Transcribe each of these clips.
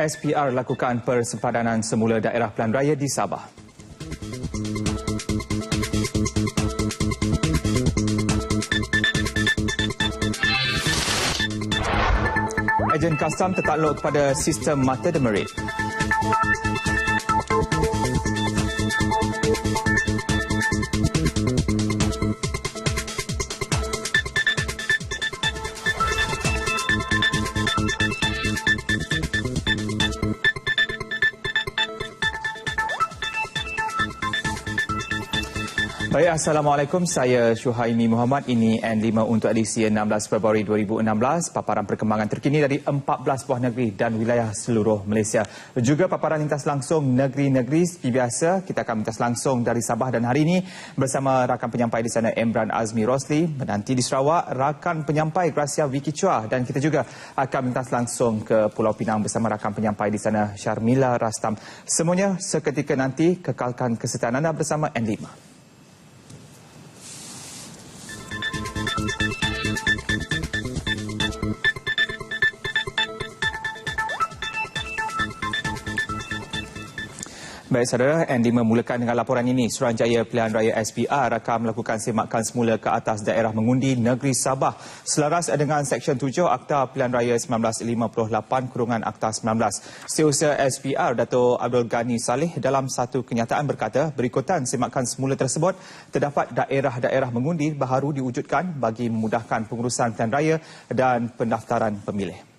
SPR lakukan persempadanan semula daerah pilihan raya di Sabah. Ejen Kastam tertakluk kepada sistem mata demerit. Baik, Assalamualaikum. Saya Syuhaimi Muhammad. Ini N5 untuk edisi 16 Februari 2016. Paparan perkembangan terkini dari 14 buah negeri dan wilayah seluruh Malaysia. Juga paparan lintas langsung negeri-negeri seperti biasa. Kita akan lintas langsung dari Sabah dan hari ini bersama rakan penyampai di sana Emran Azmi Rosli. Menanti di Sarawak, rakan penyampai Gracia Vicky Chua. Dan kita juga akan lintas langsung ke Pulau Pinang bersama rakan penyampai di sana Syarmila Rastam. Semuanya seketika nanti, kekalkan kesertaan anda bersama N5. Baik saudara, N5 memulakan dengan laporan ini. Suruhanjaya Pilihan Raya SPR akan melakukan semakan semula ke atas daerah mengundi negeri Sabah selaras dengan Seksyen 7 Akta Pilihan Raya 1958/Akta 19. Setiausaha SPR Dato' Abdul Ghani Saleh dalam satu kenyataan berkata, berikutan semakan semula tersebut, terdapat daerah-daerah mengundi baharu diwujudkan bagi memudahkan pengurusan pilihan raya dan pendaftaran pemilih.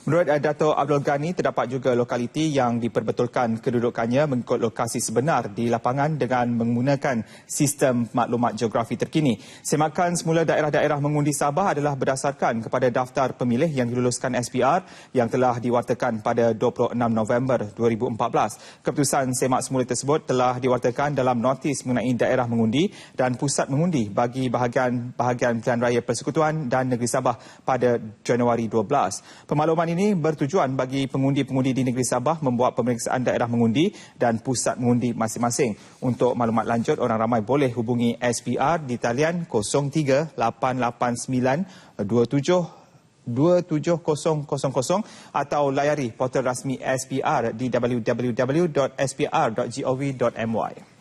Menurut Dato' Abdul Ghani, terdapat juga lokaliti yang diperbetulkan kedudukannya mengikut lokasi sebenar di lapangan dengan menggunakan sistem maklumat geografi terkini. Semakan semula daerah-daerah mengundi Sabah adalah berdasarkan kepada daftar pemilih yang diluluskan SPR yang telah diwartakan pada 26 November 2014. Keputusan semak semula tersebut telah diwartakan dalam notis mengenai daerah mengundi dan pusat mengundi bagi bahagian pilihan raya Persekutuan dan Negeri Sabah pada Januari 12. Pemakluman ini bertujuan bagi pengundi-pengundi di negeri Sabah membuat pemeriksaan daerah mengundi dan pusat mengundi masing-masing. Untuk maklumat lanjut, orang ramai boleh hubungi SPR di talian 03-889-2700 atau layari portal rasmi SPR di www.spr.gov.my.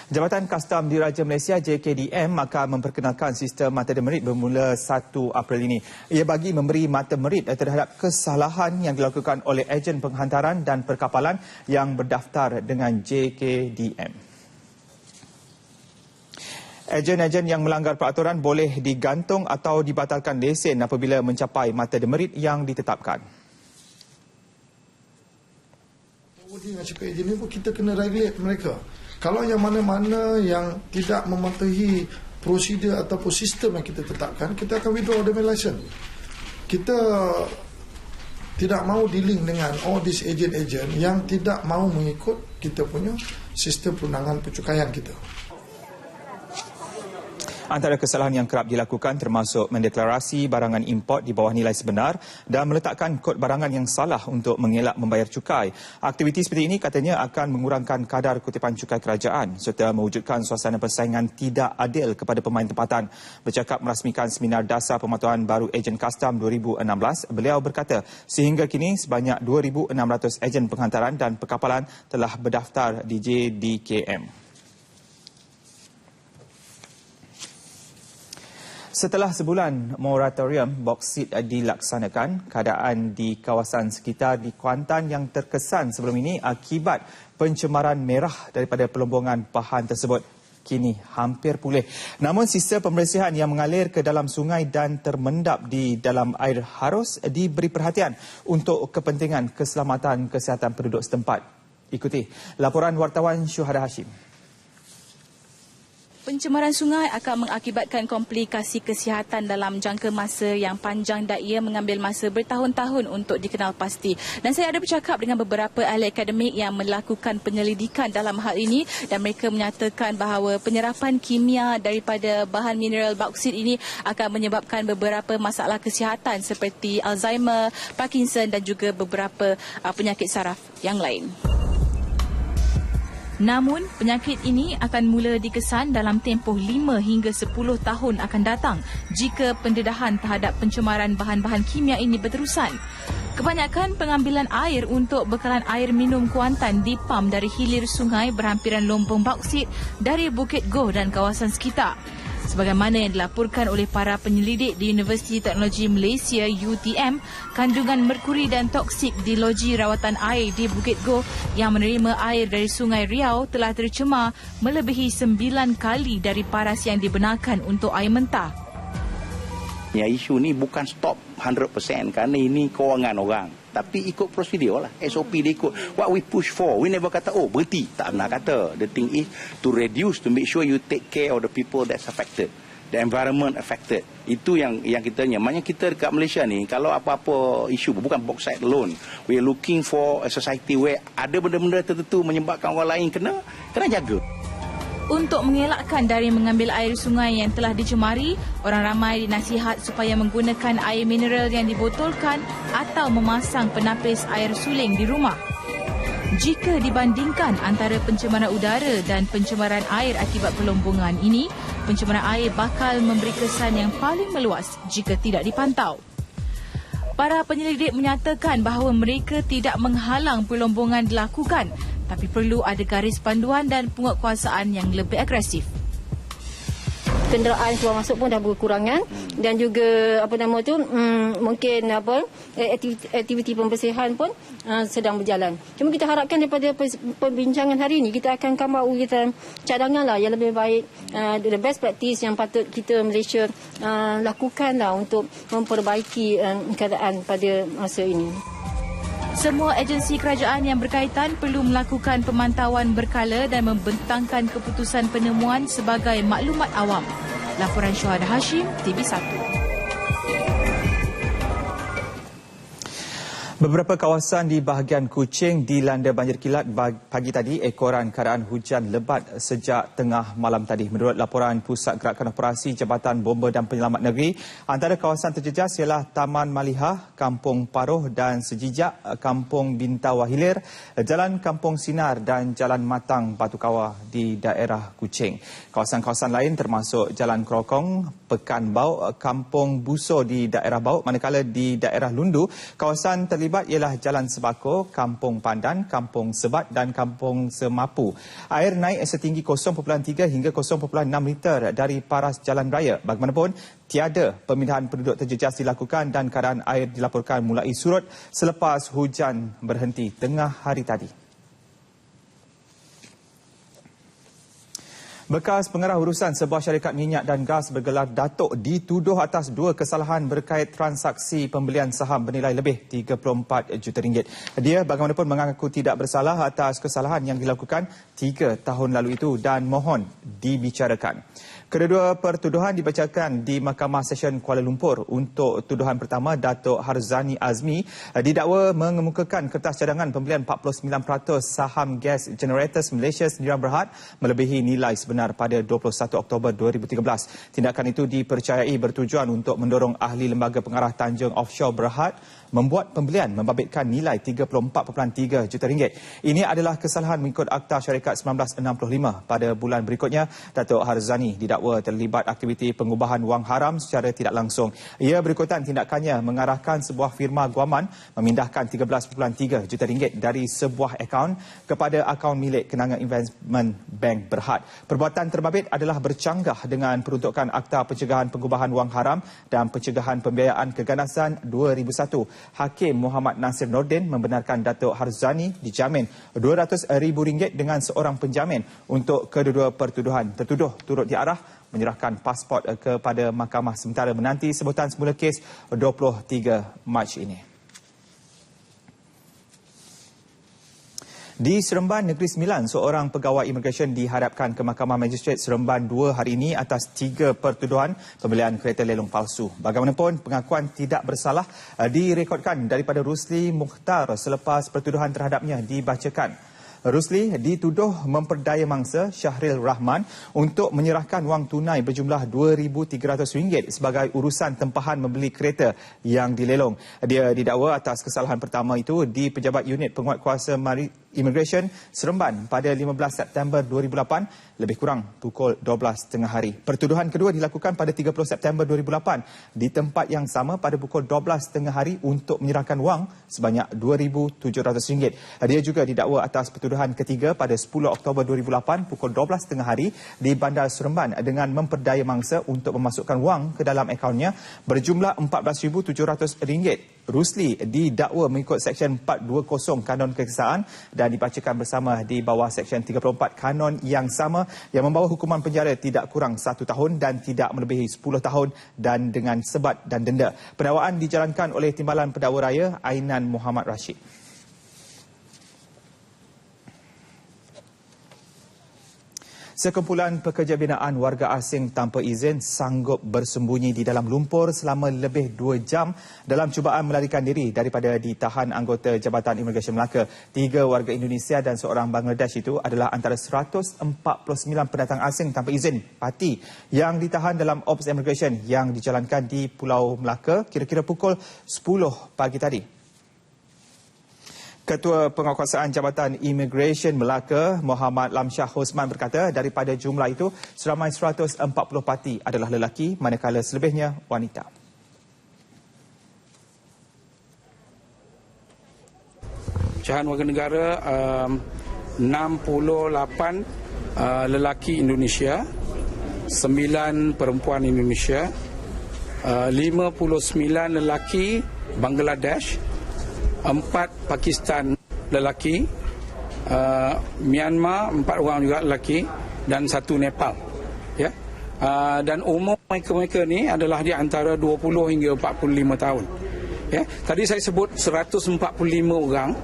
Jabatan Kastam Diraja Malaysia JKDM akan memperkenalkan sistem mata demerit bermula 1 April ini. Ia bagi memberi mata merit terhadap kesalahan yang dilakukan oleh ejen penghantaran dan perkapalan yang berdaftar dengan JKDM. Ejen-ejen yang melanggar peraturan boleh digantung atau dibatalkan lesen apabila mencapai mata demerit yang ditetapkan. Dengan cakap ejen ni pun kita kena regulate mereka. Kalau yang mana-mana yang tidak mematuhi prosedur ataupun sistem yang kita tetapkan, kita akan withdraw the license. Kita tidak mahu dealing dengan all these agent-agent yang tidak mahu mengikut kita punya sistem perundangan pencukaian kita. Antara kesalahan yang kerap dilakukan termasuk mendeklarasi barangan import di bawah nilai sebenar dan meletakkan kod barangan yang salah untuk mengelak membayar cukai. Aktiviti seperti ini katanya akan mengurangkan kadar kutipan cukai kerajaan serta mewujudkan suasana persaingan tidak adil kepada pemain tempatan. Bercakap merasmikan seminar dasar pematuhan baru ejen kastam 2016, beliau berkata sehingga kini sebanyak 2,600 ejen penghantaran dan perkapalan telah berdaftar di JDKM. Setelah sebulan moratorium boksit dilaksanakan, keadaan di kawasan sekitar di Kuantan yang terkesan sebelum ini akibat pencemaran merah daripada pelombongan bahan tersebut kini hampir pulih. Namun sisa pembersihan yang mengalir ke dalam sungai dan termendap di dalam air harus diberi perhatian untuk kepentingan keselamatan kesihatan penduduk setempat. Ikuti laporan wartawan Syuhada Hashim. Pencemaran sungai akan mengakibatkan komplikasi kesihatan dalam jangka masa yang panjang dan ia mengambil masa bertahun-tahun untuk dikenal pasti. Dan saya ada bercakap dengan beberapa ahli akademik yang melakukan penyelidikan dalam hal ini dan mereka menyatakan bahawa penyerapan kimia daripada bahan mineral bauksit ini akan menyebabkan beberapa masalah kesihatan seperti Alzheimer, Parkinson dan juga beberapa penyakit saraf yang lain. Namun, penyakit ini akan mula dikesan dalam tempoh 5 hingga 10 tahun akan datang jika pendedahan terhadap pencemaran bahan-bahan kimia ini berterusan. Kebanyakan pengambilan air untuk bekalan air minum Kuantan dipam dari hilir sungai berhampiran lumpur bauksit dari Bukit Goh dan kawasan sekitar. Sebagaimana yang dilaporkan oleh para penyelidik di Universiti Teknologi Malaysia UTM, kandungan merkuri dan toksik di loji rawatan air di Bukit Goh yang menerima air dari Sungai Riau telah tercemar melebihi 9 kali dari paras yang dibenarkan untuk air mentah. Ya, isu ni bukan stop 100% kerana ini kewangan orang. Tapi ikut prosedur lah. SOP dia ikut. What we push for. We never kata, oh berhenti. Tak pernah kata. The thing is to reduce, to make sure you take care of the people that's affected. The environment affected. Itu yang kita ni. Maknanya kita dekat Malaysia ni, kalau apa-apa isu, bukan bauxite alone. We are looking for a society where ada benda-benda tertentu menyebabkan orang lain kena jaga. Untuk mengelakkan dari mengambil air sungai yang telah dicemari, orang ramai dinasihat supaya menggunakan air mineral yang dibotolkan atau memasang penapis air suling di rumah. Jika dibandingkan antara pencemaran udara dan pencemaran air akibat pelombongan ini, pencemaran air bakal memberi kesan yang paling meluas jika tidak dipantau. Para penyelidik menyatakan bahawa mereka tidak menghalang pelombongan dilakukan, tapi perlu ada garis panduan dan penguatkuasaan yang lebih agresif. Kenderaan keluar masuk pun dah berkurangan dan juga mungkin aktiviti pembersihan pun sedang berjalan. Cuma kita harapkan daripada perbincangan hari ini kita akan come out kita cadangan lah yang lebih baik, the best practice yang patut kita Malaysia lakukan lah untuk memperbaiki keadaan pada masa ini. Semua agensi kerajaan yang berkaitan perlu melakukan pemantauan berkala dan membentangkan keputusan penemuan sebagai maklumat awam. Laporan Syuhada Hashim, TV1. Beberapa kawasan di bahagian Kuching dilanda banjir kilat pagi tadi ekoran keadaan hujan lebat sejak tengah malam tadi. Menurut laporan Pusat Gerakan Operasi Jabatan Bomba dan Penyelamat Negeri, antara kawasan terjejas ialah Taman Malihah, Kampung Paroh dan Sejijak, Kampung Bintawah Hilir, Jalan Kampung Sinar dan Jalan Matang Batu Kawah di daerah Kuching. Kawasan-kawasan lain termasuk Jalan Krokong, Pekan Bauk, Kampung Buso di daerah Bauk, manakala di daerah Lundu, kawasan terlibat ialah Jalan Sebako, Kampung Pandan, Kampung Sebat dan Kampung Semapu. Air naik setinggi 0.3 hingga 0.6 meter dari paras jalan raya. Bagaimanapun, tiada pemindahan penduduk terjejas dilakukan dan keadaan air dilaporkan mulai surut selepas hujan berhenti tengah hari tadi. Bekas pengarah urusan sebuah syarikat minyak dan gas bergelar Datuk dituduh atas 2 kesalahan berkait transaksi pembelian saham bernilai lebih RM34 juta. Dia bagaimanapun mengaku tidak bersalah atas kesalahan yang dilakukan 3 tahun lalu itu dan mohon dibicarakan. Kedua pertuduhan dibacakan di Mahkamah Session Kuala Lumpur. Untuk tuduhan pertama, Datuk Harzani Azmi didakwa mengemukakan kertas cadangan pembelian 49% saham Gas Generators Malaysia Sdn Bhd melebihi nilai sebenar pada 21 Oktober 2013. Tindakan itu dipercayai bertujuan untuk mendorong ahli lembaga pengarah Tanjung Offshore Berhad membuat pembelian membabitkan nilai RM34.3 juta. Ini adalah kesalahan mengikut Akta Syarikat 1965. Pada bulan berikutnya, Datuk Harzani didakwa terlibat aktiviti pengubahan wang haram secara tidak langsung. Ia berikutan tindakannya mengarahkan sebuah firma guaman memindahkan RM13.3 juta dari sebuah akaun kepada akaun milik Kenanga Investment Bank Berhad. Perbuatan terbabit adalah bercanggah dengan peruntukan Akta Pencegahan Pengubahan Wang Haram dan Pencegahan Pembiayaan Keganasan 2001. Hakim Muhammad Nasir Nordin membenarkan Datuk Harzani dijamin RM200,000 dengan seorang penjamin untuk kedua-dua pertuduhan. Tertuduh turut diarah menyerahkan pasport kepada mahkamah sementara menanti sebutan semula kes 23 Mac ini. Di Seremban Negeri Sembilan, seorang pegawai imigresen dihadapkan ke Mahkamah Magistrate Seremban 2 hari ini atas 3 pertuduhan pembelian kereta lelong palsu. Bagaimanapun, pengakuan tidak bersalah direkodkan daripada Rusli Mukhtar selepas pertuduhan terhadapnya dibacakan. Rusli dituduh memperdaya mangsa Syahril Rahman untuk menyerahkan wang tunai berjumlah RM2,300 sebagai urusan tempahan membeli kereta yang dilelong. Dia didakwa atas kesalahan pertama itu di Pejabat Unit Penguatkuasa Immigration Seremban pada 15 September 2008 lebih kurang pukul 12.30 hari. Pertuduhan kedua dilakukan pada 30 September 2008 di tempat yang sama pada pukul 12.30 hari untuk menyerahkan wang sebanyak RM2,700. Dia juga didakwa atas pertuduhan ketiga pada 10 Oktober 2008 pukul 12.30 hari di Bandar Seremban dengan memperdaya mangsa untuk memasukkan wang ke dalam akaunnya berjumlah RM14,700. Rusli didakwa mengikut Seksyen 420 Kanon Kekesahan dan dibacakan bersama di bawah Seksyen 34 Kanon yang sama yang membawa hukuman penjara tidak kurang 1 tahun dan tidak melebihi 10 tahun dan dengan sebat dan denda. Pendakwaan dijalankan oleh Timbalan Pendakwa Raya Ainan Muhammad Rashid. Sekumpulan pekerja binaan warga asing tanpa izin sanggup bersembunyi di dalam lumpur selama lebih 2 jam dalam cubaan melarikan diri daripada ditahan anggota Jabatan Imigresen Melaka. 3 warga Indonesia dan seorang Bangladesh itu adalah antara 149 pendatang asing tanpa izin parti yang ditahan dalam Ops Immigration yang dijalankan di Pulau Melaka kira-kira pukul 10 pagi tadi. Ketua Penguatkuasaan Jabatan Immigration Melaka, Muhammad Lamsyah Hosman berkata daripada jumlah itu, seramai 140 parti adalah lelaki manakala selebihnya wanita. Pecahan warga negara 68 lelaki Indonesia, 9 perempuan Indonesia, 59 lelaki Bangladesh, 4 Pakistan lelaki, Myanmar 4 orang juga lelaki dan 1 Nepal. Ya. Dan umur mereka ni adalah di antara 20 hingga 45 tahun. Ya. Tadi saya sebut 145 orang,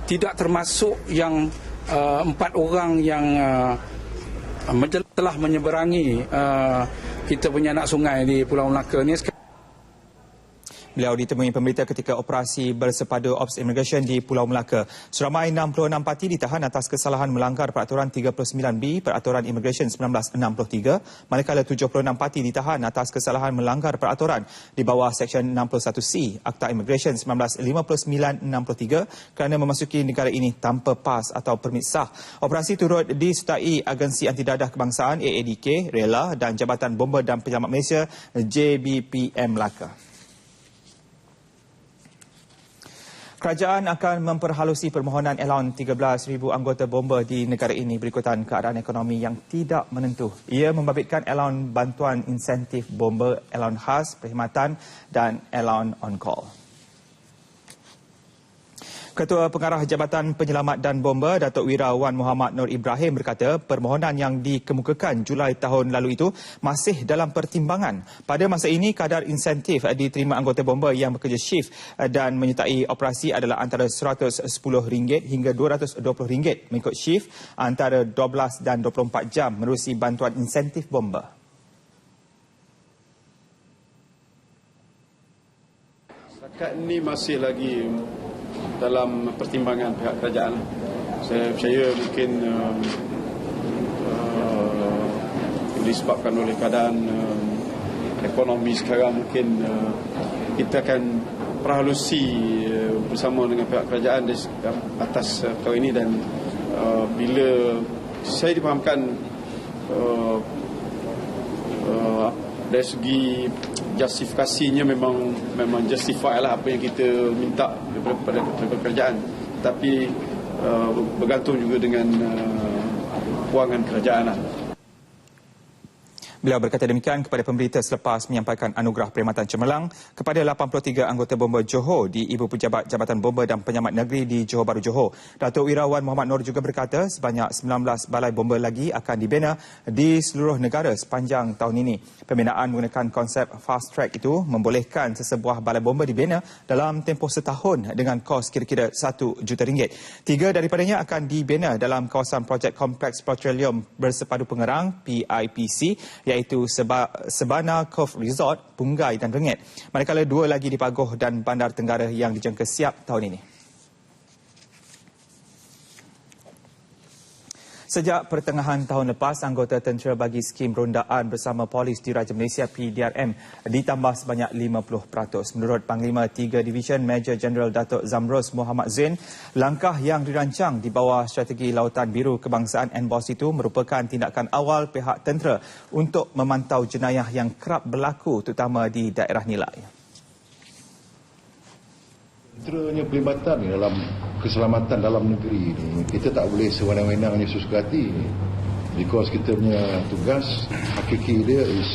tidak termasuk yang 4 orang yang telah menyeberangi kita punya anak sungai di Pulau Melaka ni. Beliau ditemui pemberita ketika operasi bersepadu Ops Immigration di Pulau Melaka. Seramai 66 parti ditahan atas kesalahan melanggar Peraturan 39B Peraturan Immigration 1963, manakala 76 parti ditahan atas kesalahan melanggar peraturan di bawah Seksyen 61C Akta Immigration 1959-63 kerana memasuki negara ini tanpa pas atau permit sah. Operasi turut disertai Agensi Anti Dadah Kebangsaan AADK, Rela dan Jabatan Bomba dan Penyelamat Malaysia JBPM Melaka. Kerajaan akan memperhalusi permohonan allowance 13,000 anggota bomba di negara ini berikutan keadaan ekonomi yang tidak menentu. Ia membabitkan allowance bantuan insentif bomba, allowance khas, perkhidmatan dan allowance on call. Ketua Pengarah Jabatan Penyelamat dan Bomba, Datuk Wira Wan Muhammad Nur Ibrahim berkata permohonan yang dikemukakan Julai tahun lalu itu masih dalam pertimbangan. Pada masa ini, kadar insentif diterima anggota bomba yang bekerja shift dan menyertai operasi adalah antara RM110 hingga RM220 mengikut shift antara 12 dan 24 jam menerusi bantuan insentif bomba. Setakat ini masih lagi dalam pertimbangan pihak kerajaan. Saya percaya mungkin disebabkan oleh keadaan ekonomi sekarang, mungkin kita akan perhalusi bersama dengan pihak kerajaan atas perkara ini dan bila saya dipahamkan dari segi justifikasinya memang justify lah apa yang kita minta daripada kerajaan, tapi bergantung juga dengan kewangan kerajaan lah. Beliau berkata demikian kepada pemberita selepas menyampaikan anugerah perkhidmatan cemerlang kepada 83 anggota bomba Johor di Ibu Pejabat Jabatan Bomba dan Penyelamat Negeri di Johor Bahru, Johor. Datuk Wirawan Muhammad Nur juga berkata sebanyak 19 balai bomba lagi akan dibina di seluruh negara sepanjang tahun ini. Pembinaan menggunakan konsep fast track itu membolehkan sesebuah balai bomba dibina dalam tempoh setahun dengan kos kira-kira RM1 juta. 3 daripadanya akan dibina dalam kawasan projek Kompleks Petroleum Bersepadu Pengerang PIPC iaitu Sebana Cove Resort, Bungai dan Rengit. Manakala 2 lagi di Pagoh dan Bandar Tenggara yang dijangka siap tahun ini. Sejak pertengahan tahun lepas, anggota tentera bagi skim rondaan bersama Polis Diraja Malaysia PDRM ditambah sebanyak 50%. Menurut Panglima 3 Division Major Jeneral Datuk Zamros Muhammad Zain, langkah yang dirancang di bawah Strategi Lautan Biru Kebangsaan NBOS itu merupakan tindakan awal pihak tentera untuk memantau jenayah yang kerap berlaku terutama di daerah nilai. Tenteranya pelibatan dalam keselamatan dalam negeri ini, kita tak boleh sewenang-wenang hanya sesuka hati ni. Because kita punya tugas hakiki dia is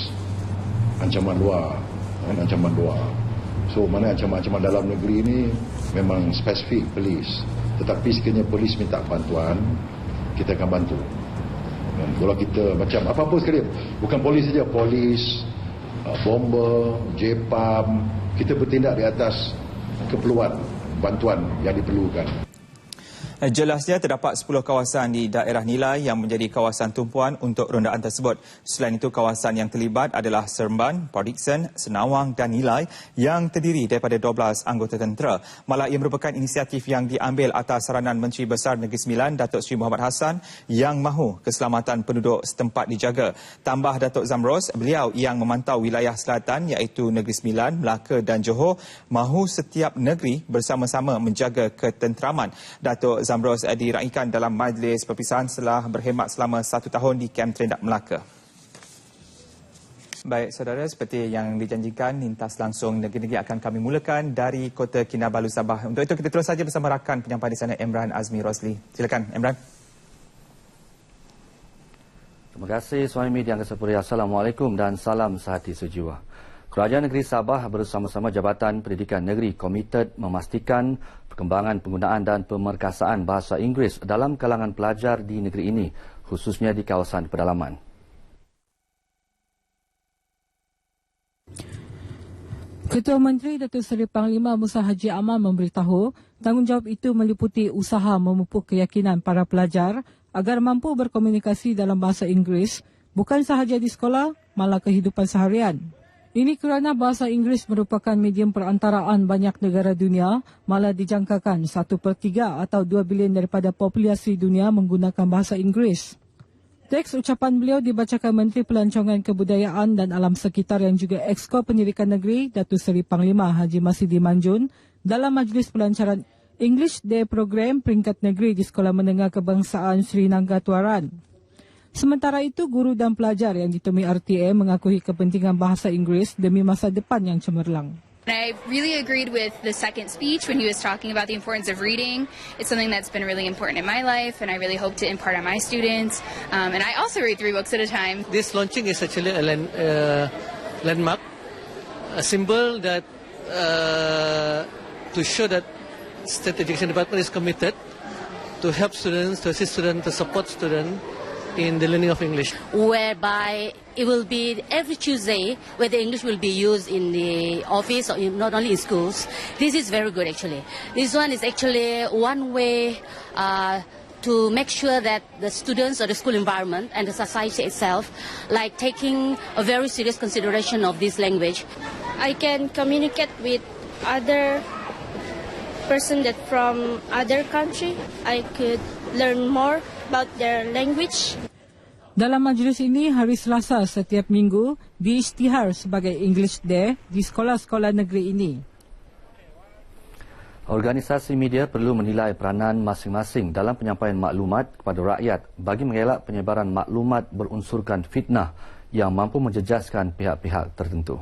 ancaman luar, ancaman luar. So mana ancaman-ancaman dalam negeri ini memang spesifik polis. Tetapi sekiranya polis minta bantuan, kita akan bantu. Dan kalau kita macam apa-apa sekali, bukan polis saja, polis, bomba, JPAM, kita bertindak di atas keperluan bantuan yang diperlukan. Jelasnya terdapat 10 kawasan di daerah nilai yang menjadi kawasan tumpuan untuk rondaan tersebut. Selain itu, kawasan yang terlibat adalah Seremban, Port Dickson, Senawang dan Nilai yang terdiri daripada 12 anggota tentera. Malah ia merupakan inisiatif yang diambil atas saranan Menteri Besar Negeri Sembilan, Datuk Seri Muhammad Hassan yang mahu keselamatan penduduk setempat dijaga. Tambah Datuk Zamros, beliau yang memantau wilayah selatan iaitu Negeri Sembilan, Melaka dan Johor, mahu setiap negeri bersama-sama menjaga ketenteraman. Datuk Zamros diraikan dalam majlis perpisahan setelah berkhidmat selama 1 tahun di Kem Trendak Melaka. Baik saudara, seperti yang dijanjikan, lintas langsung negeri-negeri akan kami mulakan dari Kota Kinabalu, Sabah. Untuk itu kita terus saja bersama rakan penyampai di sana, Imran Azmi Rosli. Silakan Imran. Terima kasih Suhaimi di Angkasa Puri. Assalamualaikum dan salam sehati sejiwa. Kerajaan Negeri Sabah bersama-sama Jabatan Pendidikan Negeri komited memastikan perkembangan penggunaan dan pemerkasaan bahasa Inggeris dalam kalangan pelajar di negeri ini, khususnya di kawasan pedalaman. Ketua Menteri Datuk Seri Panglima Musa Haji Aman memberitahu tanggungjawab itu meliputi usaha memupuk keyakinan para pelajar agar mampu berkomunikasi dalam bahasa Inggeris bukan sahaja di sekolah, malah kehidupan seharian. Ini kerana bahasa Inggeris merupakan medium perantaraan banyak negara dunia, malah dijangkakan 1/3 atau 2 bilion daripada populasi dunia menggunakan bahasa Inggeris. Teks ucapan beliau dibacakan Menteri Pelancongan Kebudayaan dan Alam Sekitar yang juga Exco Pendidikan Negeri, Datuk Seri Panglima Haji Masidi Manjun dalam majlis pelancaran English Day Program peringkat negeri di Sekolah Menengah Kebangsaan Sri Nangka Tuaran. Sementara itu, guru dan pelajar yang ditemui RTM mengakui kepentingan bahasa Inggeris demi masa depan yang cemerlang. I really agreed with the second speech when he was talking about the importance of reading. It's something that's been really important in my life, and I really hope to impart on my students. And I also read 3 books at a time. This launching is actually a landmark, a symbol that to show that State Education Department is committed to help students, to assist students, to support students in the learning of English. Whereby it will be every Tuesday where the English will be used in the office or not only in schools. This is very good actually. This one is actually one way to make sure that the students or the school environment and the society itself like taking a very serious consideration of this language. I can communicate with other person that from other country. I could learn more about their language. Dalam majlis ini, hari Selasa setiap minggu diisytihar sebagai English Day di sekolah-sekolah negeri ini. Organisasi media perlu menilai peranan masing-masing dalam penyampaian maklumat kepada rakyat bagi mengelak penyebaran maklumat berunsurkan fitnah yang mampu menjejaskan pihak-pihak tertentu.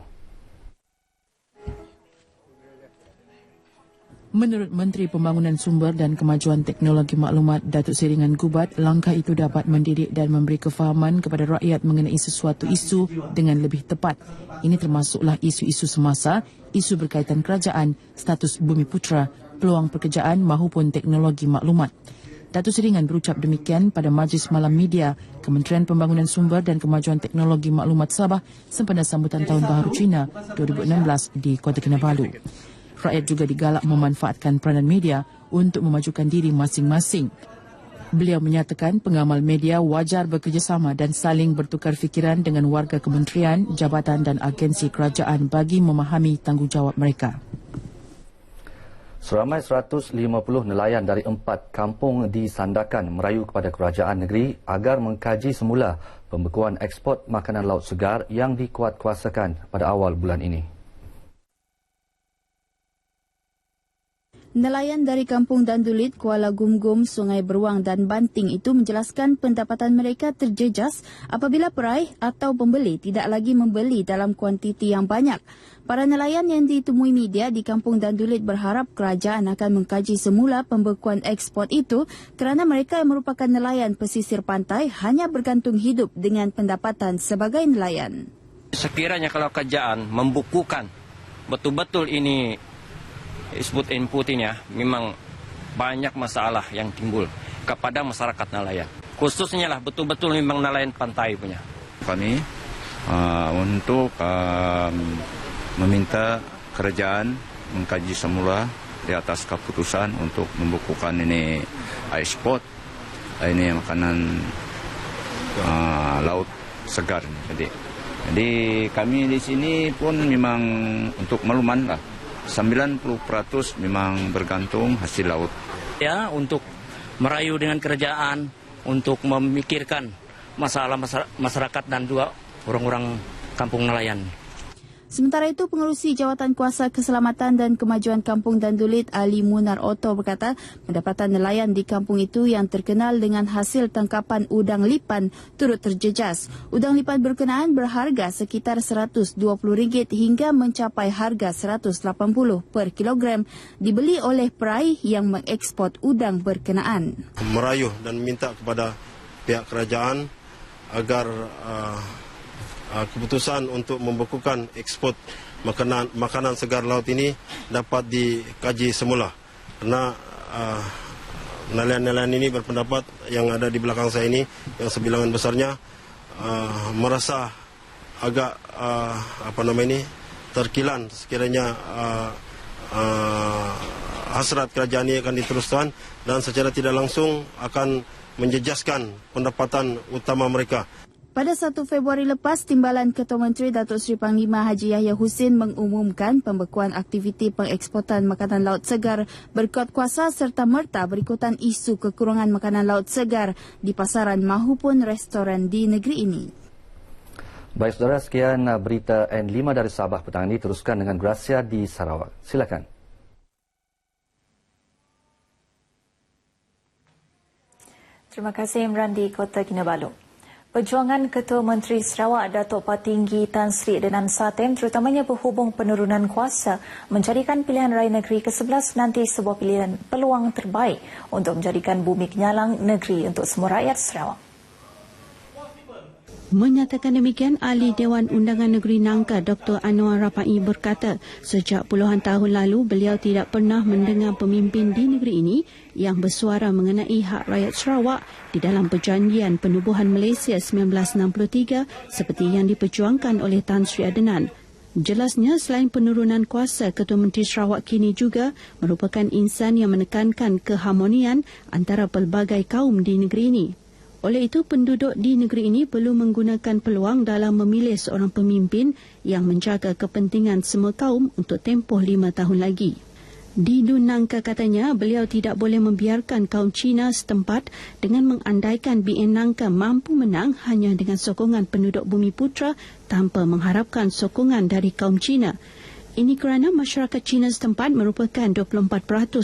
Menurut Menteri Pembangunan Sumber dan Kemajuan Teknologi Maklumat Datuk Seri Ringan Gubat, langkah itu dapat mendidik dan memberi kefahaman kepada rakyat mengenai sesuatu isu dengan lebih tepat. Ini termasuklah isu-isu semasa, isu berkaitan kerajaan, status bumi putera, peluang pekerjaan maupun teknologi maklumat. Datuk Seri Ringan berucap demikian pada Majlis Malam Media Kementerian Pembangunan Sumber dan Kemajuan Teknologi Maklumat Sabah sempena sambutan Tahun Baharu Cina 2016 di Kota Kinabalu. Rakyat juga digalak memanfaatkan peranan media untuk memajukan diri masing-masing. Beliau menyatakan pengamal media wajar bekerjasama dan saling bertukar fikiran dengan warga kementerian, jabatan dan agensi kerajaan bagi memahami tanggungjawab mereka. Seramai 150 nelayan dari 4 kampung di Sandakan merayu kepada kerajaan negeri agar mengkaji semula pembekuan ekspor makanan laut segar yang dikuatkuasakan pada awal bulan ini. Nelayan dari Kampung Dandulit, Kuala Gumgum, Sungai Beruang dan Banting itu menjelaskan pendapatan mereka terjejas apabila peraih atau pembeli tidak lagi membeli dalam kuantiti yang banyak. Para nelayan yang ditemui media di Kampung Dandulit berharap kerajaan akan mengkaji semula pembekuan ekspor itu kerana mereka yang merupakan nelayan pesisir pantai hanya bergantung hidup dengan pendapatan sebagai nelayan. Sekiranya kalau kerajaan membukukan betul-betul ini input ini memang banyak masalah yang timbul kepada masyarakat nelayan. Khususnya lah betul-betul memang nelayan pantai punya. Kami untuk meminta kerajaan mengkaji semula di atas keputusan untuk membukukan ini ekspor ini makanan laut segar. Jadi kami di sini pun memang untuk makluman lah. 90% memang bergantung hasil laut. Ya, untuk merayu dengan kerajaan, untuk memikirkan masalah masyarakat dan juga orang-orang kampung nelayan. Sementara itu, Pengerusi Jawatan Kuasa Keselamatan dan Kemajuan Kampung Dandulit Ali Munar Otto berkata pendapatan nelayan di kampung itu yang terkenal dengan hasil tangkapan udang lipan turut terjejas. Udang lipan berkenaan berharga sekitar RM120 hingga mencapai harga RM180 per kilogram dibeli oleh peraih yang mengekspor udang berkenaan. Merayu dan minta kepada pihak kerajaan agar keputusan untuk membekukan ekspor makanan segar laut ini dapat dikaji semula. Karena nelayan-nelayan ini berpendapat yang ada di belakang saya ini, yang sebilangan besarnya merasa agak terkilan sekiranya hasrat kerajaan ini akan diteruskan dan secara tidak langsung akan menjejaskan pendapatan utama mereka. Pada 1 Februari lepas, Timbalan Ketua Menteri Datuk Seri Panglima Haji Yahya Hussein mengumumkan pembekuan aktiviti pengeksportan makanan laut segar berkuat kuasa serta merta berikutan isu kekurangan makanan laut segar di pasaran maupun restoran di negeri ini. Baik saudara, sekian berita N5 dari Sabah petang ini. Teruskan dengan Gracia di Sarawak. Silakan. Terima kasih Imran di Kota Kinabalu. Perjuangan Ketua Menteri Sarawak Datuk Patinggi Tan Sri Denan Satem terutamanya berhubung penurunan kuasa menjadikan pilihan raya negeri ke-11 nanti sebuah pilihan peluang terbaik untuk menjadikan bumi kenyalang negeri untuk semua rakyat Sarawak. Menyatakan demikian, Ahli Dewan Undangan Negeri Nangka Dr. Anwar Rapai berkata sejak puluhan tahun lalu beliau tidak pernah mendengar pemimpin di negeri ini yang bersuara mengenai hak rakyat Sarawak di dalam perjanjian penubuhan Malaysia 1963 seperti yang diperjuangkan oleh Tan Sri Adenan. Jelasnya selain penurunan kuasa, Ketua Menteri Sarawak kini juga merupakan insan yang menekankan keharmonian antara pelbagai kaum di negeri ini. Oleh itu, penduduk di negeri ini perlu menggunakan peluang dalam memilih seorang pemimpin yang menjaga kepentingan semua kaum untuk tempoh 5 tahun lagi. Di Dun Nangka katanya, beliau tidak boleh membiarkan kaum Cina setempat dengan mengandaikan BN Nangka mampu menang hanya dengan sokongan penduduk Bumi Putra tanpa mengharapkan sokongan dari kaum Cina. Ini kerana masyarakat Cina setempat merupakan 24%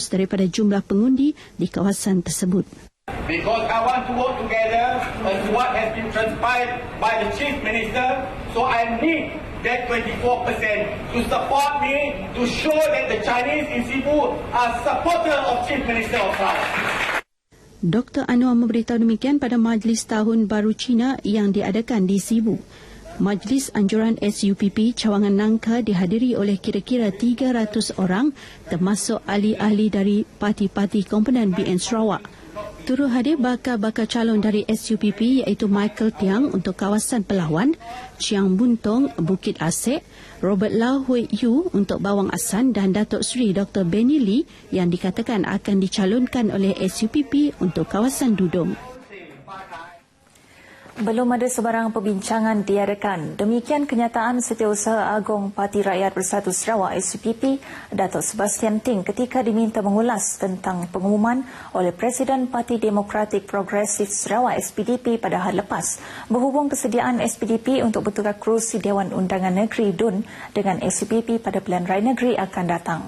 daripada jumlah pengundi di kawasan tersebut. Because I want to work together as what has been transpired by the Chief Minister, so I need that 24% to support me to show that the Chinese in Cebu are supporter of Chief Minister of Sarawak. Dr. Anwar memberitahu demikian pada Majlis Tahun Baru Cina yang diadakan di Cebu. Majlis Anjuran SUPP Cawangan Nangka dihadiri oleh kira-kira 300 orang termasuk ahli-ahli dari parti-parti komponen BN Sarawak. Turut hadir bakal-bakal calon dari SUPP iaitu Michael Tiang untuk kawasan Pelawan, Chiang Buntong, Bukit Asek, Robert Lau Hui Yu untuk Bawang Asan dan Datuk Seri Dr. Benny Lee yang dikatakan akan dicalonkan oleh SUPP untuk kawasan Dudong. Belum ada sebarang perbincangan diadakan. Demikian kenyataan Setiausaha Agong Parti Rakyat Bersatu Sarawak SUPP, Datuk Sebastian Ting ketika diminta mengulas tentang pengumuman oleh Presiden Parti Demokratik Progresif Sarawak SPDP pada hari lepas berhubung kesediaan SPDP untuk bertukar kerusi Dewan Undangan Negeri DUN dengan SUPP pada pilihan raya negeri akan datang.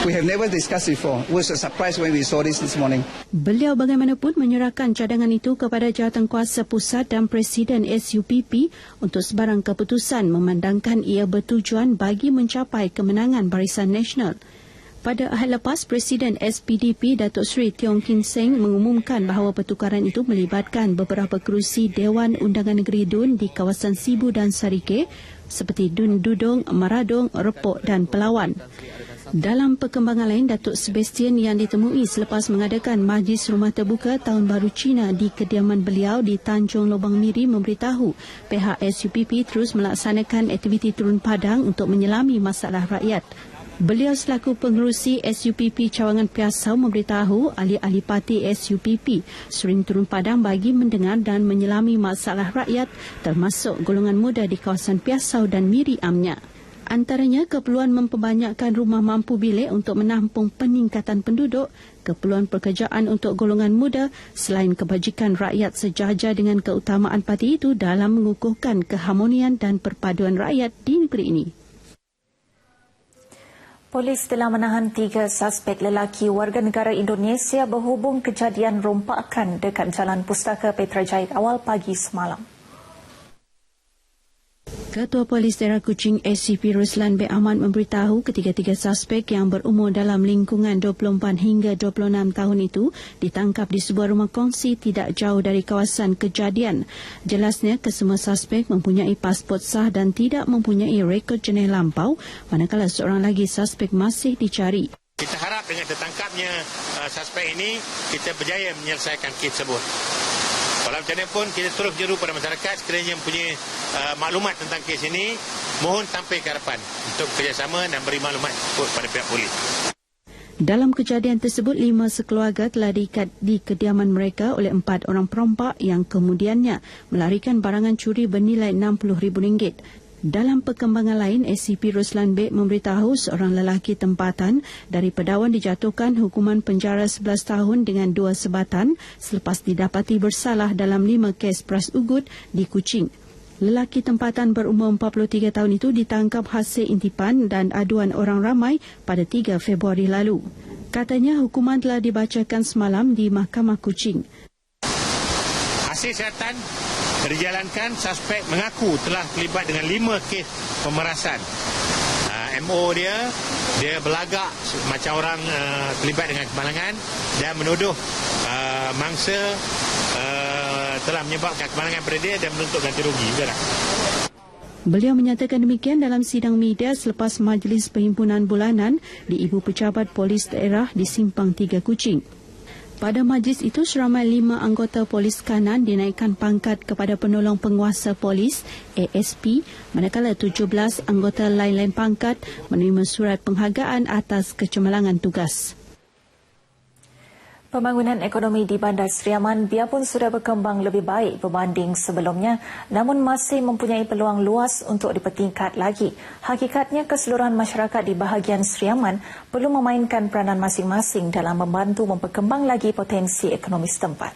We have never discussed before. It was a surprise when we saw this morning. Beliau bagaimanapun menyerahkan cadangan itu kepada Jawatankuasa Pusat dan Presiden SUPP untuk sebarang keputusan memandangkan ia bertujuan bagi mencapai kemenangan Barisan Nasional. Pada ahad lepas, Presiden SPDP Datuk Seri Tiong Kin Seng mengumumkan bahawa pertukaran itu melibatkan beberapa kerusi Dewan Undangan Negeri DUN di kawasan Cebu dan Sarike seperti DUN Dudong, Maradong, Repok dan Pelawan. Dalam perkembangan lain, Datuk Sebastian yang ditemui selepas mengadakan Majlis Rumah Terbuka Tahun Baru Cina di kediaman beliau di Tanjung Lubang Miri memberitahu pihak SUPP terus melaksanakan aktiviti turun padang untuk menyelami masalah rakyat. Beliau selaku pengerusi SUPP Cawangan Piasau memberitahu ahli-ahli parti SUPP sering turun padang bagi mendengar dan menyelami masalah rakyat termasuk golongan muda di kawasan Piasau dan Miri Amnya. Antaranya keperluan memperbanyakkan rumah mampu bilik untuk menampung peningkatan penduduk, keperluan pekerjaan untuk golongan muda selain kebajikan rakyat sejajar dengan keutamaan parti itu dalam mengukuhkan keharmonian dan perpaduan rakyat di negeri ini. Polis telah menahan 3 suspek lelaki warga negara Indonesia berhubung kejadian rompakan dekat Jalan Pustaka Petrajait awal pagi semalam. Ketua Polis Daerah Kuching SCP Ruslan B. Ahmad memberitahu ketiga-tiga suspek yang berumur dalam lingkungan 24 hingga 26 tahun itu ditangkap di sebuah rumah kongsi tidak jauh dari kawasan kejadian. Jelasnya kesemua suspek mempunyai pasport sah dan tidak mempunyai rekod jenayah lampau, manakala seorang lagi suspek masih dicari. Kita harap dengan tertangkapnya suspek ini, kita berjaya menyelesaikan kes tersebut. Walau macam mana pun, kita terus menyeru pada masyarakat sekiranya mempunyai maklumat tentang kes ini, mohon sampai ke hadapan untuk kerjasama dan beri maklumat kepada pihak polis. Dalam kejadian tersebut, 5 sekeluarga telah diikat di kediaman mereka oleh 4 orang perompak yang kemudiannya melarikan barangan curi bernilai RM60,000. Dalam perkembangan lain, SCP Ruslan Bek memberitahu seorang lelaki tempatan dari Pedawan dijatuhkan hukuman penjara 11 tahun dengan 2 sebatan selepas didapati bersalah dalam 5 kes peras ugut di Kuching. Lelaki tempatan berumur 43 tahun itu ditangkap hasil intipan dan aduan orang ramai pada 3 Februari lalu. Katanya hukuman telah dibacakan semalam di Mahkamah Kuching. Hasil siasatan dijalankan, suspek mengaku telah terlibat dengan 5 kes pemerasan. MO dia berlagak macam orang terlibat dengan kemalangan dan menuduh mangsa telah menyebabkan kemalangan pada dia dan menuntut ganti rugi. Beliau menyatakan demikian dalam sidang media selepas Majlis Perhimpunan Bulanan di Ibu Pejabat Polis Daerah di Simpang 3 Kuching. Pada majlis itu, seramai 5 anggota polis kanan dinaikkan pangkat kepada penolong penguasa polis ASP, manakala 17 anggota lain-lain pangkat menerima surat penghargaan atas kecemerlangan tugas. Pembangunan ekonomi di Bandar Seri Aman biarpun sudah berkembang lebih baik berbanding sebelumnya, namun masih mempunyai peluang luas untuk dipertingkat lagi. Hakikatnya, keseluruhan masyarakat di bahagian Seri Aman perlu memainkan peranan masing-masing dalam membantu memperkembang lagi potensi ekonomi setempat.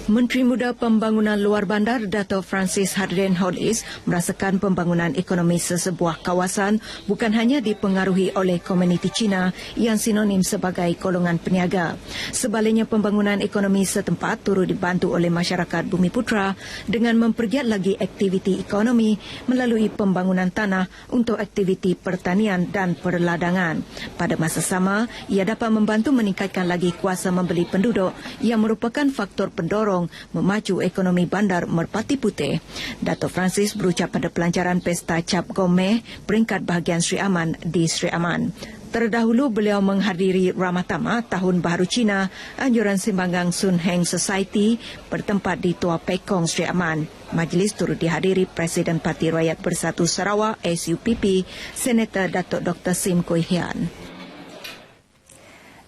Menteri Muda Pembangunan Luar Bandar Dato' Francis Hardin Hollis merasakan pembangunan ekonomi sesebuah kawasan bukan hanya dipengaruhi oleh komuniti Cina yang sinonim sebagai golongan peniaga. Sebaliknya, pembangunan ekonomi setempat turut dibantu oleh masyarakat Bumiputra dengan mempergiat lagi aktiviti ekonomi melalui pembangunan tanah untuk aktiviti pertanian dan perladangan. Pada masa sama, ia dapat membantu meningkatkan lagi kuasa membeli penduduk yang merupakan faktor pendorong memacu ekonomi bandar Merpati Putih. Dato' Francis berucap pada pelancaran Pesta Cap Gomeh peringkat bahagian Sri Aman di Sri Aman. Terdahulu beliau menghadiri Ramatama Tahun Baharu Cina anjuran Simbanggang Sun Heng Society bertempat di Tua Pekong Sri Aman. Majlis turut dihadiri Presiden Parti Rakyat Bersatu Sarawak SUPP, Senator Datuk Dr. Sim Koi Hian.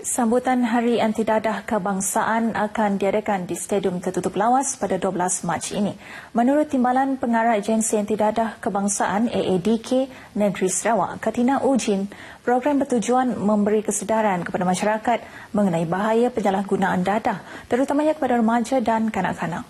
Sambutan Hari Anti Dadah Kebangsaan akan diadakan di Stadium Tertutup Lawas pada 12 Mac ini. Menurut Timbalan Pengarah Agensi Anti Dadah Kebangsaan AADK Negeri Sarawak, Katina Ujin, program bertujuan memberi kesedaran kepada masyarakat mengenai bahaya penyalahgunaan dadah, terutamanya kepada remaja dan kanak-kanak.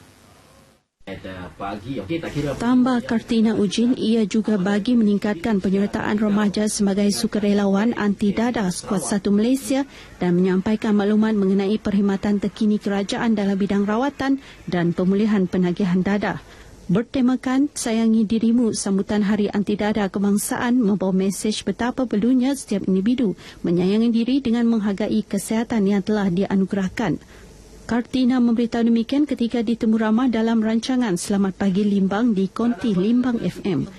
Tambah Kartina Ujin, ia juga bagi meningkatkan penyertaan remaja sebagai sukarelawan anti dadah Skuad 1 Malaysia dan menyampaikan maklumat mengenai perkhidmatan terkini kerajaan dalam bidang rawatan dan pemulihan penagihan dadah. Bertemakan Sayangi Dirimu, sambutan Hari Anti Dadah Kebangsaan membawa mesej betapa perlunya setiap individu menyayangi diri dengan menghargai kesihatan yang telah dianugerahkan. Kartina memberitahu demikian ketika ditemu ramah dalam rancangan Selamat Pagi Limbang di Konti Limbang FM.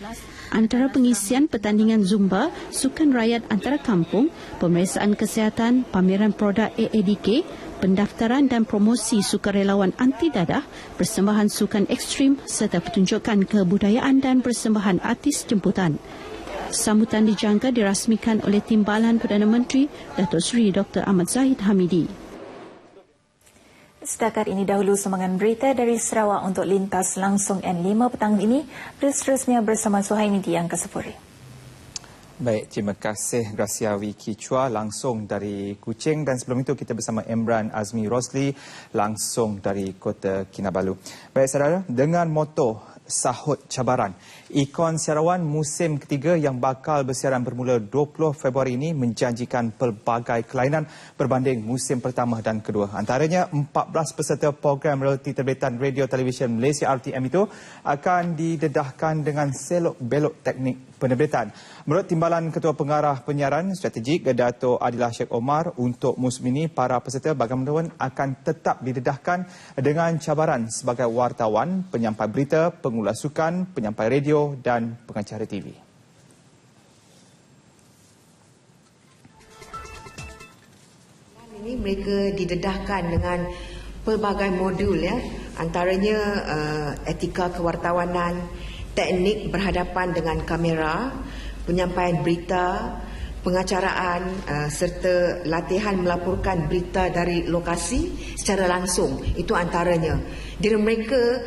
Antara pengisian pertandingan Zumba, sukan rakyat antara kampung, pemeriksaan kesihatan, pameran produk AADK, pendaftaran dan promosi sukarelawan anti dadah, persembahan sukan ekstrim serta pertunjukan kebudayaan dan persembahan artis jemputan. Sambutan dijangka dirasmikan oleh Timbalan Perdana Menteri Datuk Seri Dr. Ahmad Zahid Hamidi. Setakat ini dahulu sumbangan berita dari Sarawak untuk lintas langsung N5 petang ini. Seterusnya bersama Suhaimi di Angkasa Puri. Baik, terima kasih Gracia Wiki Chua langsung dari Kuching, dan sebelum itu kita bersama Imran Azmi Rosli langsung dari Kota Kinabalu. Baik saudara, dengan moto Sahut Cabaran, Ikon Siarawan musim ketiga yang bakal bersiaran bermula 20 Februari ini menjanjikan pelbagai kelainan berbanding musim pertama dan kedua. Antaranya 14 peserta program realiti terbitan Radio Televisyen Malaysia RTM itu akan didedahkan dengan selok-belok teknik penerbitan. Menurut Timbalan Ketua Pengarah Penyiaran Strategik Dato' Adilah Sheikh Omar, untuk musim ini para peserta bagaimanapun akan tetap didedahkan dengan cabaran sebagai wartawan, penyampai berita, pengulas sukan, penyampai radio dan pengacara TV. Ini mereka didedahkan dengan pelbagai modul, ya, antaranya etika kewartawanan, teknik berhadapan dengan kamera, penyampaian berita, pengacaraan serta latihan melaporkan berita dari lokasi secara langsung. Itu antaranya. Diri mereka,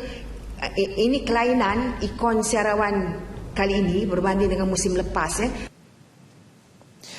ini kelainan ikon siarawan kali ini berbanding dengan musim lepas, ya.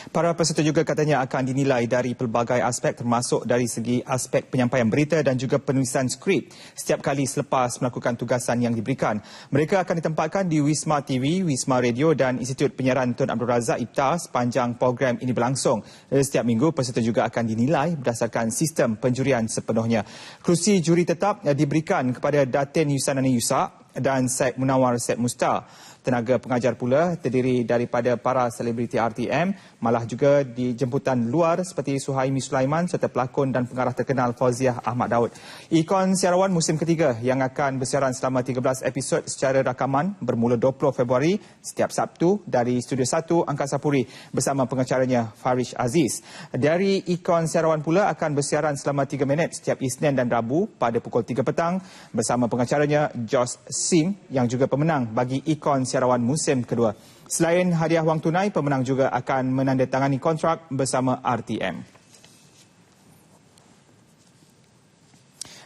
Para peserta juga katanya akan dinilai dari pelbagai aspek, termasuk dari segi aspek penyampaian berita dan juga penulisan skrip setiap kali selepas melakukan tugasan yang diberikan. Mereka akan ditempatkan di Wisma TV, Wisma Radio dan Institut Penyiaran Tun Abdul Razak IPTA sepanjang program ini berlangsung. Setiap minggu peserta juga akan dinilai berdasarkan sistem penjurian sepenuhnya. Kerusi juri tetap diberikan kepada Datin Yusanani Yusak dan Syed Munawar Syed Mustar. Tenaga pengajar pula terdiri daripada para selebriti RTM, malah juga di jemputan luar seperti Suhaimi Sulaiman serta pelakon dan pengarah terkenal Fauziah Ahmad Daud. Ikon siarawan musim ketiga yang akan bersiaran selama 13 episod secara rakaman bermula 20 Februari setiap Sabtu dari Studio 1 Angkasa Puri bersama pengacaranya Farish Aziz. Dari Ikon siarawan pula akan bersiaran selama 3 minit setiap Isnin dan Rabu pada pukul 3 petang bersama pengacaranya Josh Sim yang juga pemenang bagi Ikon siarawan musim kedua. Selain hadiah wang tunai, pemenang juga akan menandatangani kontrak bersama RTM.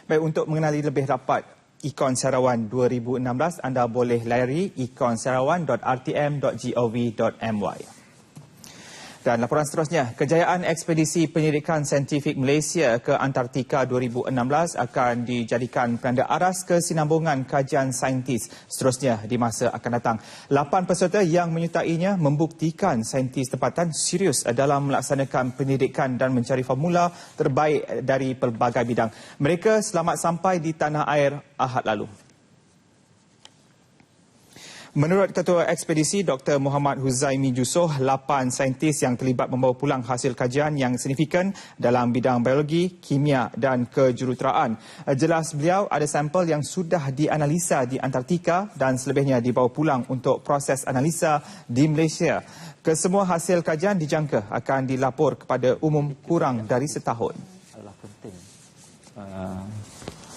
Baik, untuk mengenali lebih rapat Ikon Siarawan 2016, anda boleh layari ikonsarawan.rtm.gov.my. Dan laporan seterusnya, kejayaan ekspedisi penyelidikan saintifik Malaysia ke Antartika 2016 akan dijadikan penanda aras kesinambungan kajian saintis seterusnya di masa akan datang. 8 peserta yang menyertainya membuktikan saintis tempatan serius dalam melaksanakan penyelidikan dan mencari formula terbaik dari pelbagai bidang. Mereka selamat sampai di tanah air Ahad lalu. Menurut Ketua Ekspedisi Dr. Muhammad Huzaimi Jusoh, 8 saintis yang terlibat membawa pulang hasil kajian yang signifikan dalam bidang biologi, kimia dan kejuruteraan. Jelas beliau ada sampel yang sudah dianalisa di Antartika dan selebihnya dibawa pulang untuk proses analisa di Malaysia. Kesemua hasil kajian dijangka akan dilapor kepada umum kurang dari setahun. Adalah penting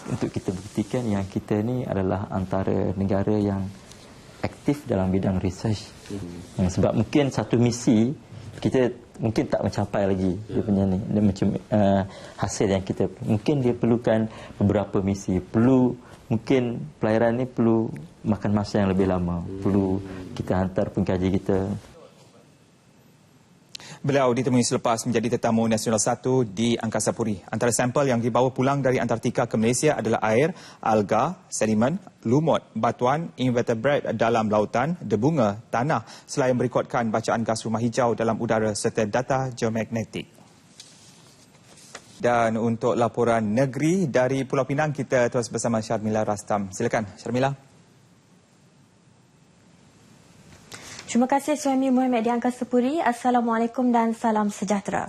untuk kita buktikan yang kita ni adalah antara negara yang aktif dalam bidang research. Sebab mungkin satu misi kita mungkin tak mencapai lagi dia punya ni, dia macam hasil yang kita mungkin dia perlukan beberapa misi, mungkin pelayaran ni perlu makan masa yang lebih lama, perlu kita hantar pengkaji kita. Beliau ditemui selepas menjadi tetamu Nasional 1 di Angkasa Puri. Antara sampel yang dibawa pulang dari Antartika ke Malaysia adalah air, alga, sedimen, lumut, batuan, invertebrate dalam lautan, debunga, tanah selain merekodkan bacaan gas rumah hijau dalam udara serta data geomagnetik. Dan untuk laporan negeri dari Pulau Pinang, kita terus bersama Syarmila Rastam. Silakan Syarmila. Terima kasih Suhaimi Muhammad di Angkasa Puri. Assalamualaikum dan salam sejahtera.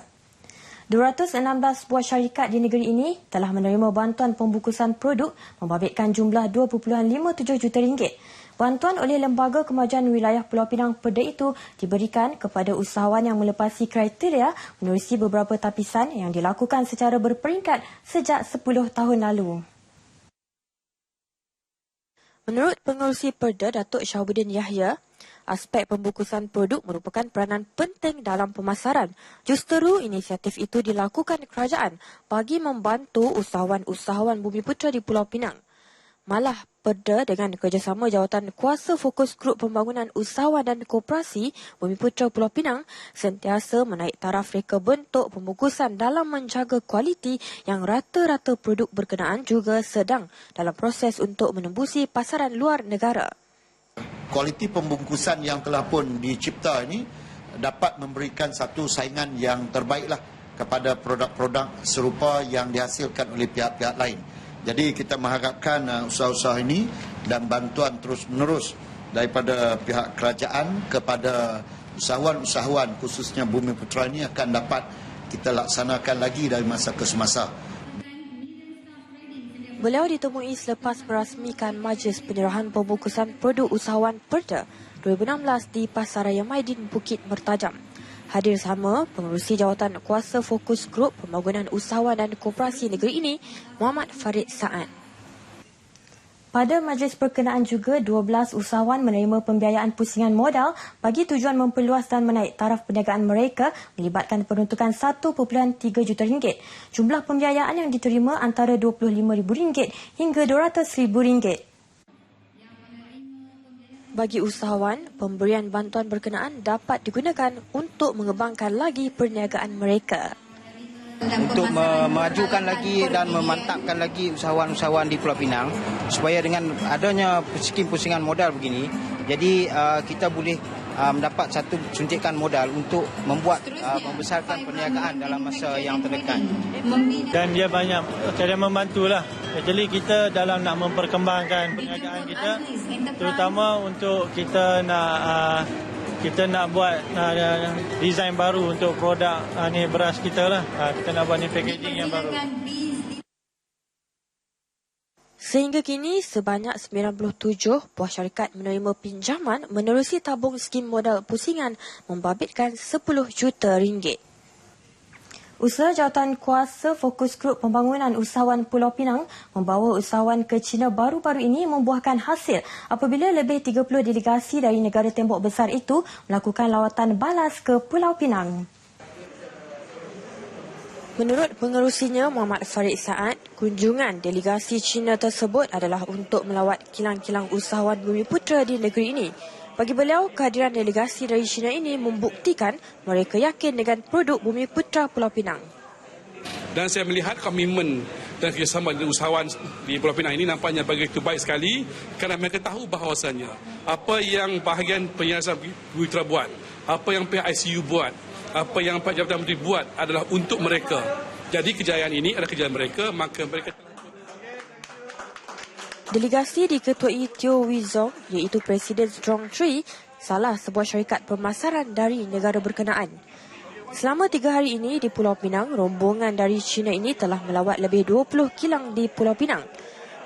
216 buah syarikat di negeri ini telah menerima bantuan pembungkusan produk membabitkan jumlah 2.57 juta ringgit. Bantuan oleh Lembaga Kemajuan Wilayah Pulau Pinang Perda itu diberikan kepada usahawan yang melepasi kriteria menerusi beberapa tapisan yang dilakukan secara berperingkat sejak 10 tahun lalu. Menurut Pengerusi Perda Datuk Syahabuddin Yahya, aspek pembungkusan produk merupakan peranan penting dalam pemasaran. Justeru inisiatif itu dilakukan kerajaan bagi membantu usahawan-usahawan Bumiputera di Pulau Pinang. Malah Perda dengan kerjasama Jawatan Kuasa Fokus Grup Pembangunan Usahawan dan Koperasi Bumiputera Pulau Pinang sentiasa menaik taraf reka bentuk pembungkusan dalam menjaga kualiti yang rata-rata produk berkenaan juga sedang dalam proses untuk menembusi pasaran luar negara. Kualiti pembungkusan yang telah pun dicipta ini dapat memberikan satu saingan yang terbaiklah kepada produk-produk serupa yang dihasilkan oleh pihak-pihak lain. Jadi kita mengharapkan usaha-usaha ini dan bantuan terus-menerus daripada pihak kerajaan kepada usahawan-usahawan khususnya Bumiputera ini akan dapat kita laksanakan lagi dari masa ke semasa. Beliau ditemui selepas merasmikan Majlis Penyerahan Pembungkusan Produk Usahawan Perda 2016 di Pasaraya Maidin, Bukit Mertajam. Hadir sama Pengerusi Jawatan Kuasa Fokus Grup Pembangunan Usahawan dan Koperasi Negeri ini, Muhammad Farid Saad. Pada majlis berkenaan juga, 12 usahawan menerima pembiayaan pusingan modal bagi tujuan memperluas dan menaik taraf perniagaan mereka melibatkan peruntukan 1.3 juta ringgit. Jumlah pembiayaan yang diterima antara RM25,000 hingga RM200,000. Bagi usahawan, pemberian bantuan berkenaan dapat digunakan untuk mengembangkan lagi perniagaan mereka. Untuk memajukan lagi dan memantapkan lagi usahawan-usahawan di Pulau Pinang supaya dengan adanya skim pusingan modal begini, jadi kita boleh mendapat satu suntikan modal untuk membesarkan perniagaan dalam masa yang terdekat. Dan dia banyak cara membantulah. Jadi kita dalam nak memperkembangkan perniagaan kita, terutama untuk kita nak buat desain baru untuk produk ni beras kita lah. Kita nak buat ni packaging yang baru. Sehingga kini, sebanyak 97 buah syarikat menerima pinjaman menerusi tabung skim modal pusingan membabitkan 10 juta ringgit. Usaha Jawatan Kuasa Fokus Grup Pembangunan Usahawan Pulau Pinang membawa usahawan ke China baru-baru ini membuahkan hasil apabila lebih 30 delegasi dari negara tembok besar itu melakukan lawatan balas ke Pulau Pinang. Menurut pengerusinya Muhammad Farid Saad, kunjungan delegasi China tersebut adalah untuk melawat kilang-kilang usahawan Bumiputera di negeri ini. Bagi beliau, kehadiran delegasi dari China ini membuktikan mereka yakin dengan produk Bumi Putra Pulau Pinang. Dan saya melihat komitmen dan kerjasama dengan usahawan di Pulau Pinang ini nampaknya begitu baik sekali kerana mereka tahu bahawasanya apa yang bahagian penyiasat Bumi Putra buat, apa yang pihak ICU buat, apa yang Pak Jabatan Menteri buat adalah untuk mereka. Jadi kejayaan ini adalah kejayaan mereka, maka mereka... Delegasi diketuai Teo Wee Zong, iaitu Presiden Strong Tree, salah sebuah syarikat pemasaran dari negara berkenaan. Selama 3 hari ini di Pulau Pinang, rombongan dari China ini telah melawat lebih 20 kilang di Pulau Pinang.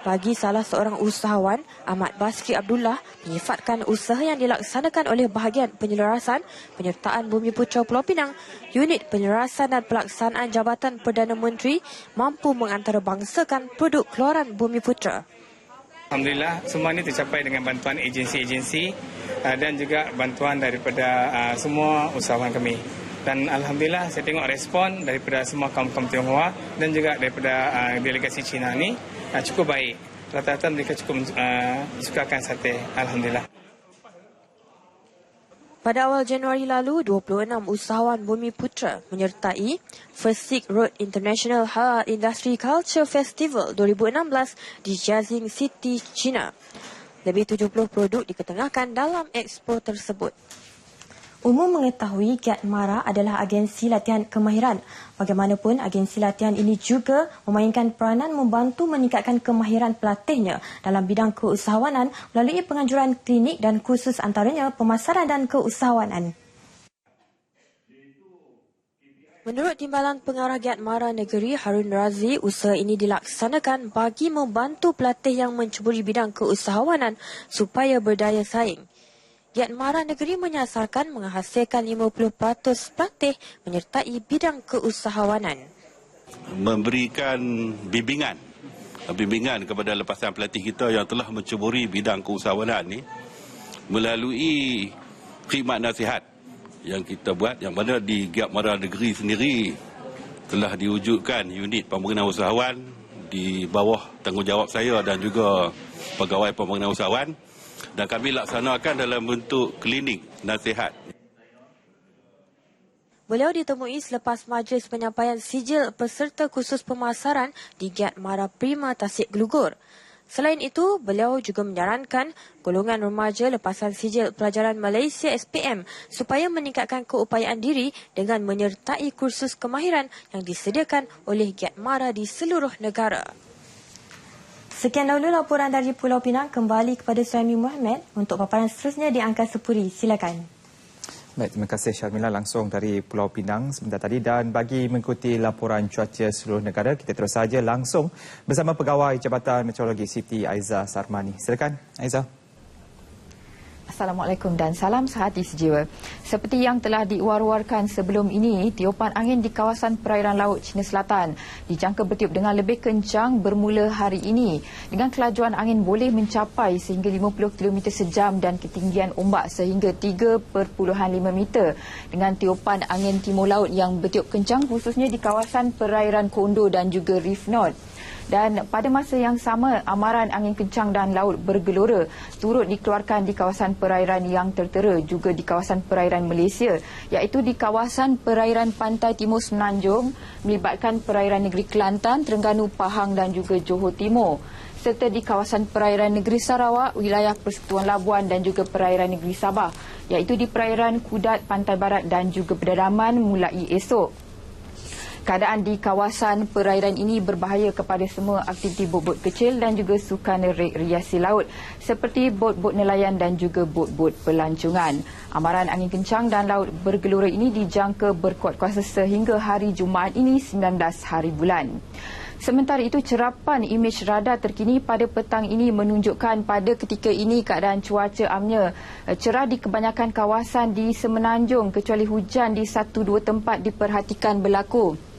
Bagi salah seorang usahawan, Ahmad Basri Abdullah, menyifatkan usaha yang dilaksanakan oleh bahagian penyelarasan, penyertaan Bumi Putra Pulau Pinang, unit penyelarasan dan pelaksanaan Jabatan Perdana Menteri mampu mengantarabangsakan produk keluaran Bumi Putra. Alhamdulillah, semua ini tercapai dengan bantuan agensi-agensi dan juga bantuan daripada semua usahawan kami. Dan Alhamdulillah saya tengok respon daripada semua kaum-kaum Tionghoa dan juga daripada delegasi Cina ni cukup baik. Rata-rata mereka cukup sukakan sate. Alhamdulillah. Pada awal Januari lalu, 26 usahawan Bumi Putra menyertai First Silk Road International Halal Industry Culture Festival 2016 di Jiaxing City, China. Lebih 70 produk diketengahkan dalam ekspo tersebut. Umum mengetahui Giat Mara adalah agensi latihan kemahiran. Bagaimanapun, agensi latihan ini juga memainkan peranan membantu meningkatkan kemahiran pelatihnya dalam bidang keusahawanan melalui penganjuran klinik dan kursus antaranya pemasaran dan keusahawanan. Menurut Timbalan Pengarah Giat Mara Negeri Harun Razi, usaha ini dilaksanakan bagi membantu pelatih yang mencuburi bidang keusahawanan supaya berdaya saing. Giat Mara Negeri menyasarkan menghasilkan 50% pelatih menyertai bidang keusahawanan. Memberikan bimbingan kepada lepasan pelatih kita yang telah mencuburi bidang keusahawanan ini melalui khidmat nasihat yang kita buat, yang mana di Giat Mara Negeri sendiri telah diwujudkan unit pembinaan usahawan di bawah tanggungjawab saya dan juga pegawai pembinaan usahawan. Dan kami laksanakan dalam bentuk klinik nasihat. Beliau ditemui selepas majlis penyampaian sijil peserta kursus pemasaran di Giat Mara Prima Tasik Gelugur. Selain itu, beliau juga menyarankan golongan remaja lepasan sijil pelajaran Malaysia SPM supaya meningkatkan keupayaan diri dengan menyertai kursus kemahiran yang disediakan oleh Giat Mara di seluruh negara. Sekian dahulu laporan dari Pulau Pinang. Kembali kepada Suhaimi Muhammad untuk paparan seterusnya di Angkasa Puri. Silakan. Baik, terima kasih Syarmila langsung dari Pulau Pinang sebentar tadi. Dan bagi mengikuti laporan cuaca seluruh negara, kita terus saja langsung bersama Pegawai Jabatan Meteorologi Siti Aiza Sarmani. Silakan Aiza. Assalamualaikum dan salam sehati sejiwa. Seperti yang telah diwar-warkan sebelum ini, tiupan angin di kawasan perairan laut China Selatan dijangka bertiup dengan lebih kencang bermula hari ini dengan kelajuan angin boleh mencapai sehingga 50 km sejam dan ketinggian ombak sehingga 3.5 meter dengan tiupan angin timur laut yang bertiup kencang khususnya di kawasan perairan Kondo dan juga Reef North. Dan pada masa yang sama, amaran angin kencang dan laut bergelora turut dikeluarkan di kawasan perairan yang tertera juga di kawasan perairan Malaysia, iaitu di kawasan perairan pantai timur Semenanjung melibatkan perairan negeri Kelantan, Terengganu, Pahang dan juga Johor Timur, serta di kawasan perairan negeri Sarawak, wilayah Persekutuan Labuan dan juga perairan negeri Sabah, iaitu di perairan Kudat, Pantai Barat dan juga Pedalaman mulai esok. Keadaan di kawasan perairan ini berbahaya kepada semua aktiviti bot-bot kecil dan juga sukan rekreasi laut seperti bot-bot nelayan dan juga bot-bot pelancongan. Amaran angin kencang dan laut bergelora ini dijangka berkuat kuasa sehingga hari Jumaat ini 19 hari bulan. Sementara itu, cerapan imej radar terkini pada petang ini menunjukkan pada ketika ini keadaan cuaca amnya cerah di kebanyakan kawasan di Semenanjung kecuali hujan di 1-2 tempat diperhatikan berlaku.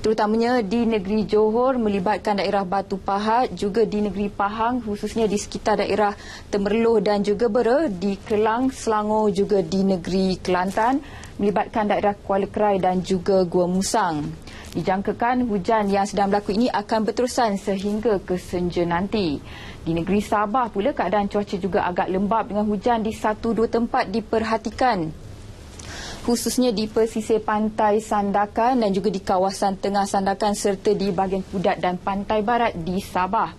Terutamanya di negeri Johor melibatkan daerah Batu Pahat, juga di negeri Pahang khususnya di sekitar daerah Temerloh dan juga Bera, di Kelang, Selangor juga di negeri Kelantan melibatkan daerah Kuala Krai dan juga Gua Musang. Dijangkakan hujan yang sedang berlaku ini akan berterusan sehingga ke senja nanti. Di negeri Sabah pula keadaan cuaca juga agak lembap dengan hujan di 1-2 tempat diperhatikan, khususnya di pesisir pantai Sandakan dan juga di kawasan tengah Sandakan serta di bahagian Pudat dan pantai barat di Sabah.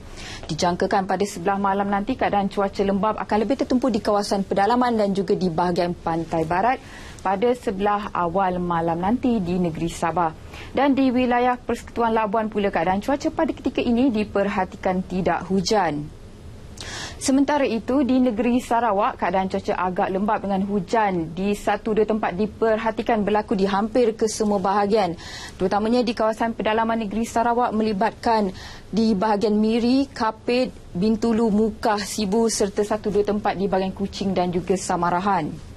Dijangkakan pada sebelah malam nanti keadaan cuaca lembap akan lebih tertumpu di kawasan pedalaman dan juga di bahagian pantai barat pada sebelah awal malam nanti di negeri Sabah. Dan di wilayah Persekutuan Labuan pula keadaan cuaca pada ketika ini diperhatikan tidak hujan. Sementara itu, di negeri Sarawak, keadaan cuaca agak lembap dengan hujan di 1-2 tempat diperhatikan berlaku di hampir ke semua bahagian. Terutamanya di kawasan pedalaman negeri Sarawak melibatkan di bahagian Miri, Kapit, Bintulu, Mukah, Sibu serta 1-2 tempat di bahagian Kuching dan juga Samarahan.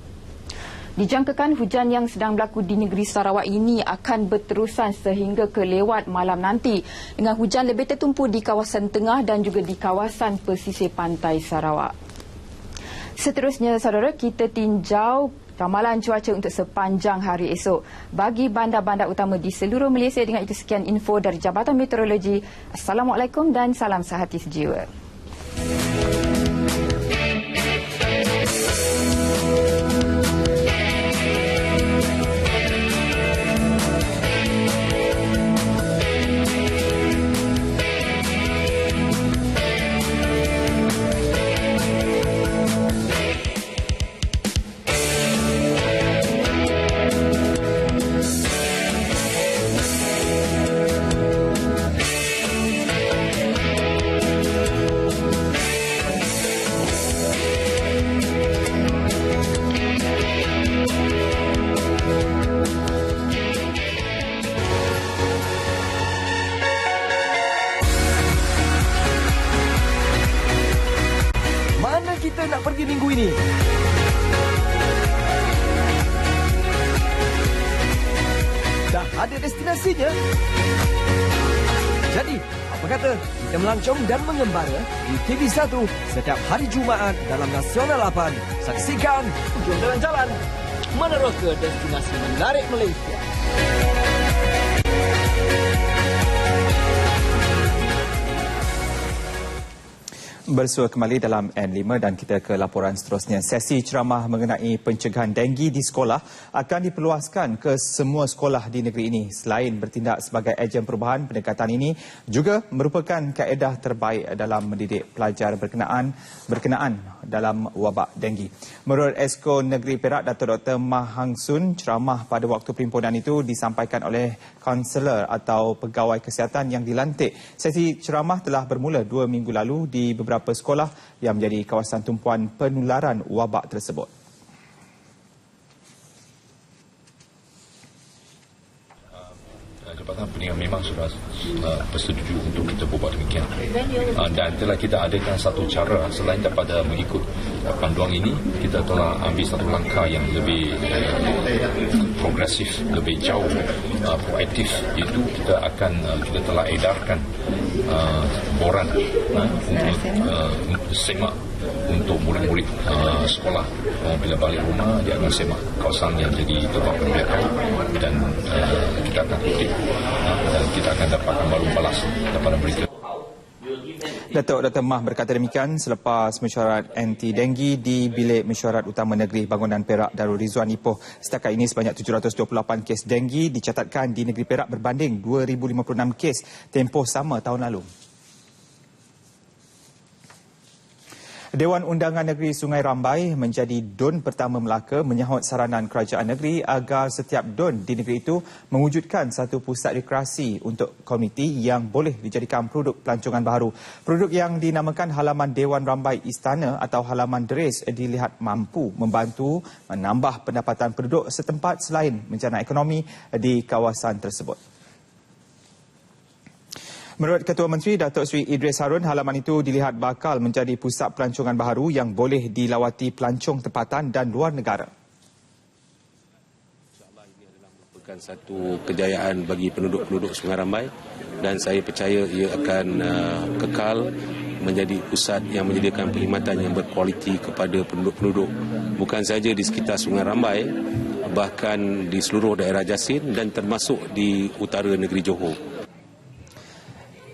Dijangkakan hujan yang sedang berlaku di negeri Sarawak ini akan berterusan sehingga ke lewat malam nanti dengan hujan lebih tertumpu di kawasan tengah dan juga di kawasan pesisir pantai Sarawak. Seterusnya, saudara, kita tinjau ramalan cuaca untuk sepanjang hari esok bagi bandar-bandar utama di seluruh Malaysia. Dengan itu sekian info dari Jabatan Meteorologi. Assalamualaikum dan salam sehati sejiwa. Nak pergi minggu ini? Dah ada destinasinya? Jadi, apa kata kita melancong dan mengembara di TV1 setiap hari Jumaat dalam Nasional 8. Saksikan Jom Jalan-Jalan meneroka destinasi menarik Malaysia. Bersua kembali dalam N5 dan kita ke laporan seterusnya. Sesi ceramah mengenai pencegahan denggi di sekolah akan diperluaskan ke semua sekolah di negeri ini. Selain bertindak sebagai ejen perubahan, pendekatan ini juga merupakan kaedah terbaik dalam mendidik pelajar berkenaan dalam wabak denggi. Menurut Esko Negeri Perak, Dato' Dr. Mah Hang Sun, ceramah pada waktu perhimpunan itu disampaikan oleh kaunselor atau pegawai kesihatan yang dilantik. Sesi ceramah telah bermula 2 minggu lalu di beberapa sekolah yang menjadi kawasan tumpuan penularan wabak tersebut. Jabatan Pendidikan memang sudah bersetuju untuk kita buat demikian. Dan telah kita adakan satu cara selain daripada mengikut panduan ini, kita telah ambil satu langkah yang lebih progresif, lebih jauh proaktif, iaitu kita telah edarkan boran untuk semak untuk murid-murid sekolah. Bila balik rumah, dia akan semak kawasan yang jadi tempat pendidikan dan kita akan kutip dan kita akan dapatkan balon balas daripada mereka. Datuk Dr. Mah berkata demikian selepas mesyuarat anti denggi di Bilik Mesyuarat Utama Negeri Bangunan Perak Darul Rizwan Ipoh. Setakat ini sebanyak 728 kes denggi dicatatkan di negeri Perak berbanding 2,056 kes tempoh sama tahun lalu. Dewan Undangan Negeri Sungai Rambai menjadi DUN pertama Melaka menyahut saranan kerajaan negeri agar setiap DUN di negeri itu mewujudkan satu pusat rekreasi untuk komuniti yang boleh dijadikan produk pelancongan baharu. Produk yang dinamakan Halaman Dewan Rambai Istana atau Halaman Deris dilihat mampu membantu menambah pendapatan penduduk setempat selain menjana ekonomi di kawasan tersebut. Menurut Ketua Menteri Datuk Seri Idris Harun, halaman itu dilihat bakal menjadi pusat pelancongan baharu yang boleh dilawati pelancong tempatan dan luar negara. InsyaAllah ini adalah merupakan satu kejayaan bagi penduduk-penduduk Sungai Rambai dan saya percaya ia akan kekal menjadi pusat yang menyediakan perkhidmatan yang berkualiti kepada penduduk-penduduk bukan saja di sekitar Sungai Rambai bahkan di seluruh daerah Jasin dan termasuk di utara negeri Johor.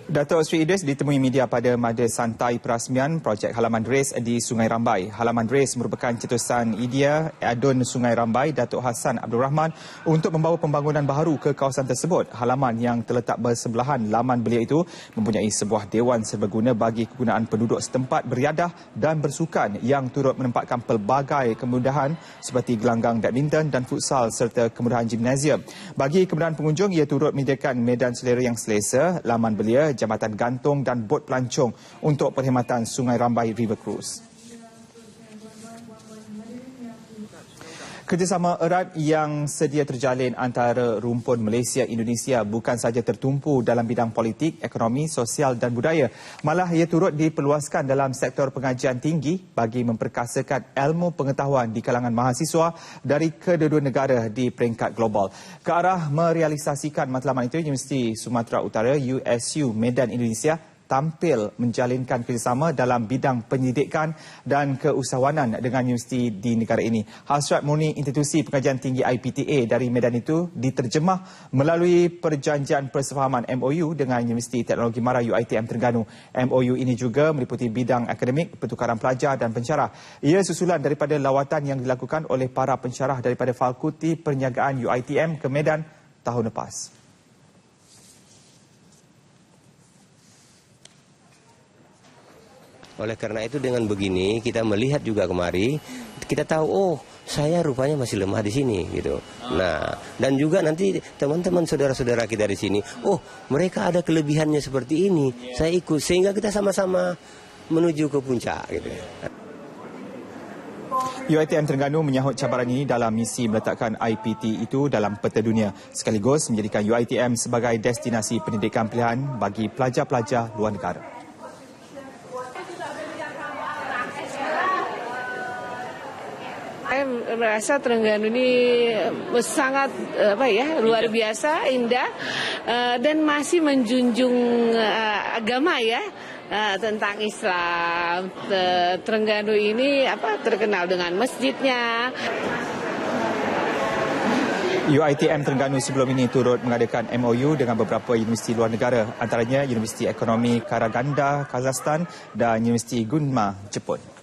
Datuk Sri Idris ditemui media pada Mada Santai Perasmian projek Halaman Res di Sungai Rambai. Halaman Res merupakan cetusan idea Adun Sungai Rambai Datuk Hassan Abdul Rahman untuk membawa pembangunan baharu ke kawasan tersebut. Halaman yang terletak bersebelahan laman beliau itu mempunyai sebuah dewan serbaguna bagi kegunaan penduduk setempat beriadah dan bersukan yang turut menempatkan pelbagai kemudahan seperti gelanggang badminton dan futsal serta kemudahan gimnasium. Bagi kemudahan pengunjung, ia turut menyediakan medan selera yang selesa, laman belia, jambatan gantung dan bot pelancong untuk perkhidmatan Sungai Rambai River Cruise. Kerjasama erat yang sedia terjalin antara rumpun Malaysia-Indonesia bukan sahaja tertumpu dalam bidang politik, ekonomi, sosial dan budaya. Malah ia turut diperluaskan dalam sektor pengajian tinggi bagi memperkasakan ilmu pengetahuan di kalangan mahasiswa dari kedua-dua negara di peringkat global. Ke arah merealisasikan matlamat itu, Universiti Sumatera Utara USU Medan Indonesia tampil menjalinkan kerjasama dalam bidang pendidikan dan keusahawanan dengan universiti di negara ini. Hasrat murni institusi pengajian tinggi IPTA dari Medan itu diterjemah melalui perjanjian persefahaman MOU dengan Universiti Teknologi Mara UiTM Terengganu. MOU ini juga meliputi bidang akademik, pertukaran pelajar dan pensyarah. Ia susulan daripada lawatan yang dilakukan oleh para pensyarah daripada Fakulti Perniagaan UiTM ke Medan tahun lepas. Oleh karena itu dengan begini kita melihat juga kemari, kita tahu oh saya rupanya masih lemah di sini gitu. Nah, dan juga nanti teman-teman saudara-saudara kita di sini, oh mereka ada kelebihannya seperti ini, saya ikut sehingga kita sama-sama menuju ke puncak gitu. UiTM Terengganu menyahut cabaran ini dalam misi meletakkan IPT itu dalam peta dunia sekaligus menjadikan UiTM sebagai destinasi pendidikan pilihan bagi pelajar-pelajar luar negara. Saya merasa Terengganu ini sangat luar biasa, indah dan masih menjunjung agama ya tentang Islam. Terengganu ini terkenal dengan masjidnya. UiTM Terengganu sebelum ini turut mengadakan MOU dengan beberapa universiti luar negara, antaranya Universiti Ekonomi Karaganda, Kazakhstan dan Universiti Gunma, Jepun.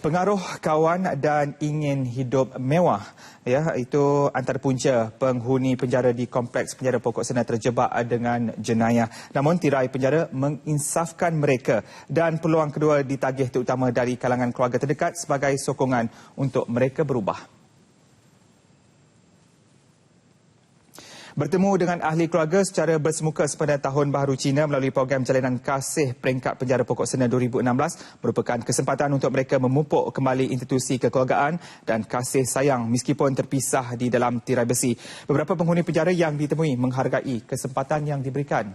Pengaruh kawan dan ingin hidup mewah itu antara punca penghuni penjara di kompleks penjara Pokok Sena terjebak dengan jenayah. Namun tirai penjara menginsafkan mereka dan peluang kedua ditagih terutama dari kalangan keluarga terdekat sebagai sokongan untuk mereka berubah. Bertemu dengan ahli keluarga secara bersemuka sepada Tahun Baharu Cina melalui program jalinan kasih peringkat penjara Pokok Sena 2016 merupakan kesempatan untuk mereka memupuk kembali institusi kekeluargaan dan kasih sayang meskipun terpisah di dalam tirai besi. Beberapa penghuni penjara yang ditemui menghargai kesempatan yang diberikan.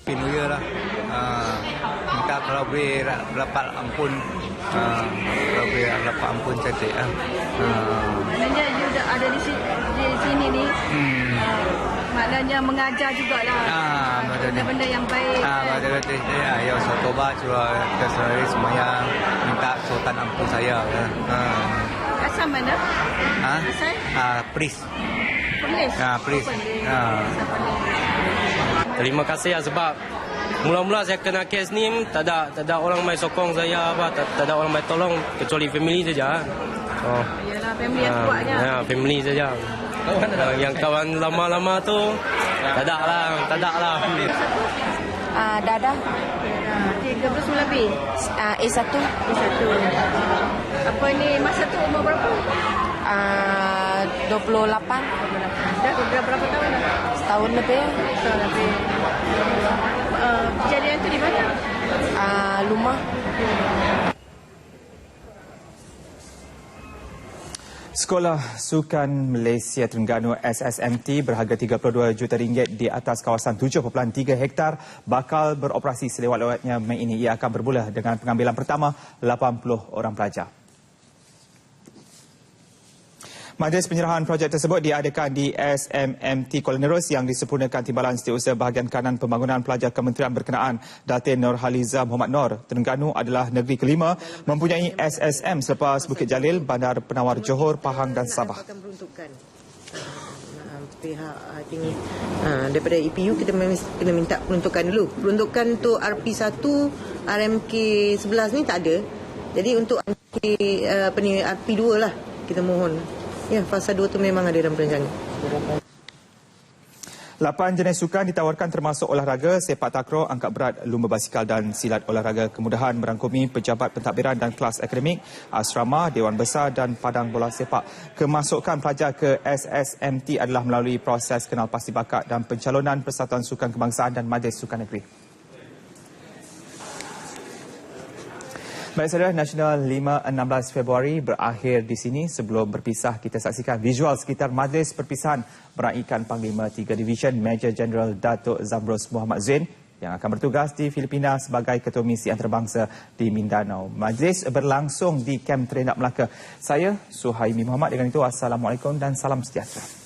Pinuya lah. Minta kalau boleh dapat ampun, kalau boleh dapat ampun cantik. Maknanya you ada di sini ni, maknanya mengajar jugalah. Benda-benda yang baik. Betul-betul saya. Ya, saya tobat, kita selalu semayang, minta sultan ampun saya. Asal mana? Asal? Pris. Polis? Pris. Terima kasih sebab mula-mula saya kena kes ni tak ada orang mai sokong saya tak ada orang mai tolong kecuali family saja. Yalah family yang kuatnya. Ya, family saja. Yang kawan lama-lama tu tak ada lah. Dadah 13 lebih. A1. Apa ni masa tu umur berapa? 28. Dah berapa tahun dah? Setahun lebih. Kejadian tu di mana? Rumah. Sekolah Sukan Malaysia Terengganu SSMT berharga RM32 juta di atas kawasan 7.3 hektar bakal beroperasi selewat-lewatnya Mei ini. Ia akan bermula dengan pengambilan pertama 80 orang pelajar. Majlis penyerahan projek tersebut diadakan di SMMT Kuala Nerus yang disempurnakan Timbalan Setiausaha Bahagian Kanan Pembangunan Pelajar Kementerian Berkenaan Datin Nurhaliza Muhammad Noor. Terengganu adalah negeri kelima mempunyai SSM selepas Bukit Jalil, Bandar Penawar Johor, Pahang dan Sabah. Pihak tinggi daripada EPU kita kena minta peruntukan dulu. Peruntukan untuk RP1, RMK 11 ni tak ada. Jadi untuk RP2 lah kita mohon. Ya, fasa 2 tu memang ada dalam perancangan. 8 jenis sukan ditawarkan termasuk olahraga, sepak takraw, angkat berat, lumba basikal dan silat olahraga. Kemudahan merangkumi pejabat pentadbiran dan kelas akademik, asrama, Dewan Besar dan padang bola sepak. Kemasukan pelajar ke SSMT adalah melalui proses kenal pasti bakat dan pencalonan Persatuan Sukan Kebangsaan dan Majlis Sukan Negeri. Baik saudara, Nasional 5-16 Februari berakhir di sini. Sebelum berpisah, kita saksikan visual sekitar majlis perpisahan meraikan Panglima 3 Division Major General Datuk Zamrus Muhammad Zain yang akan bertugas di Filipina sebagai Ketua Misi Antarabangsa di Mindanao. Majlis berlangsung di Kem Terendak Melaka. Saya Suhaimi Muhammad. Dengan itu, Assalamualaikum dan salam sejahtera.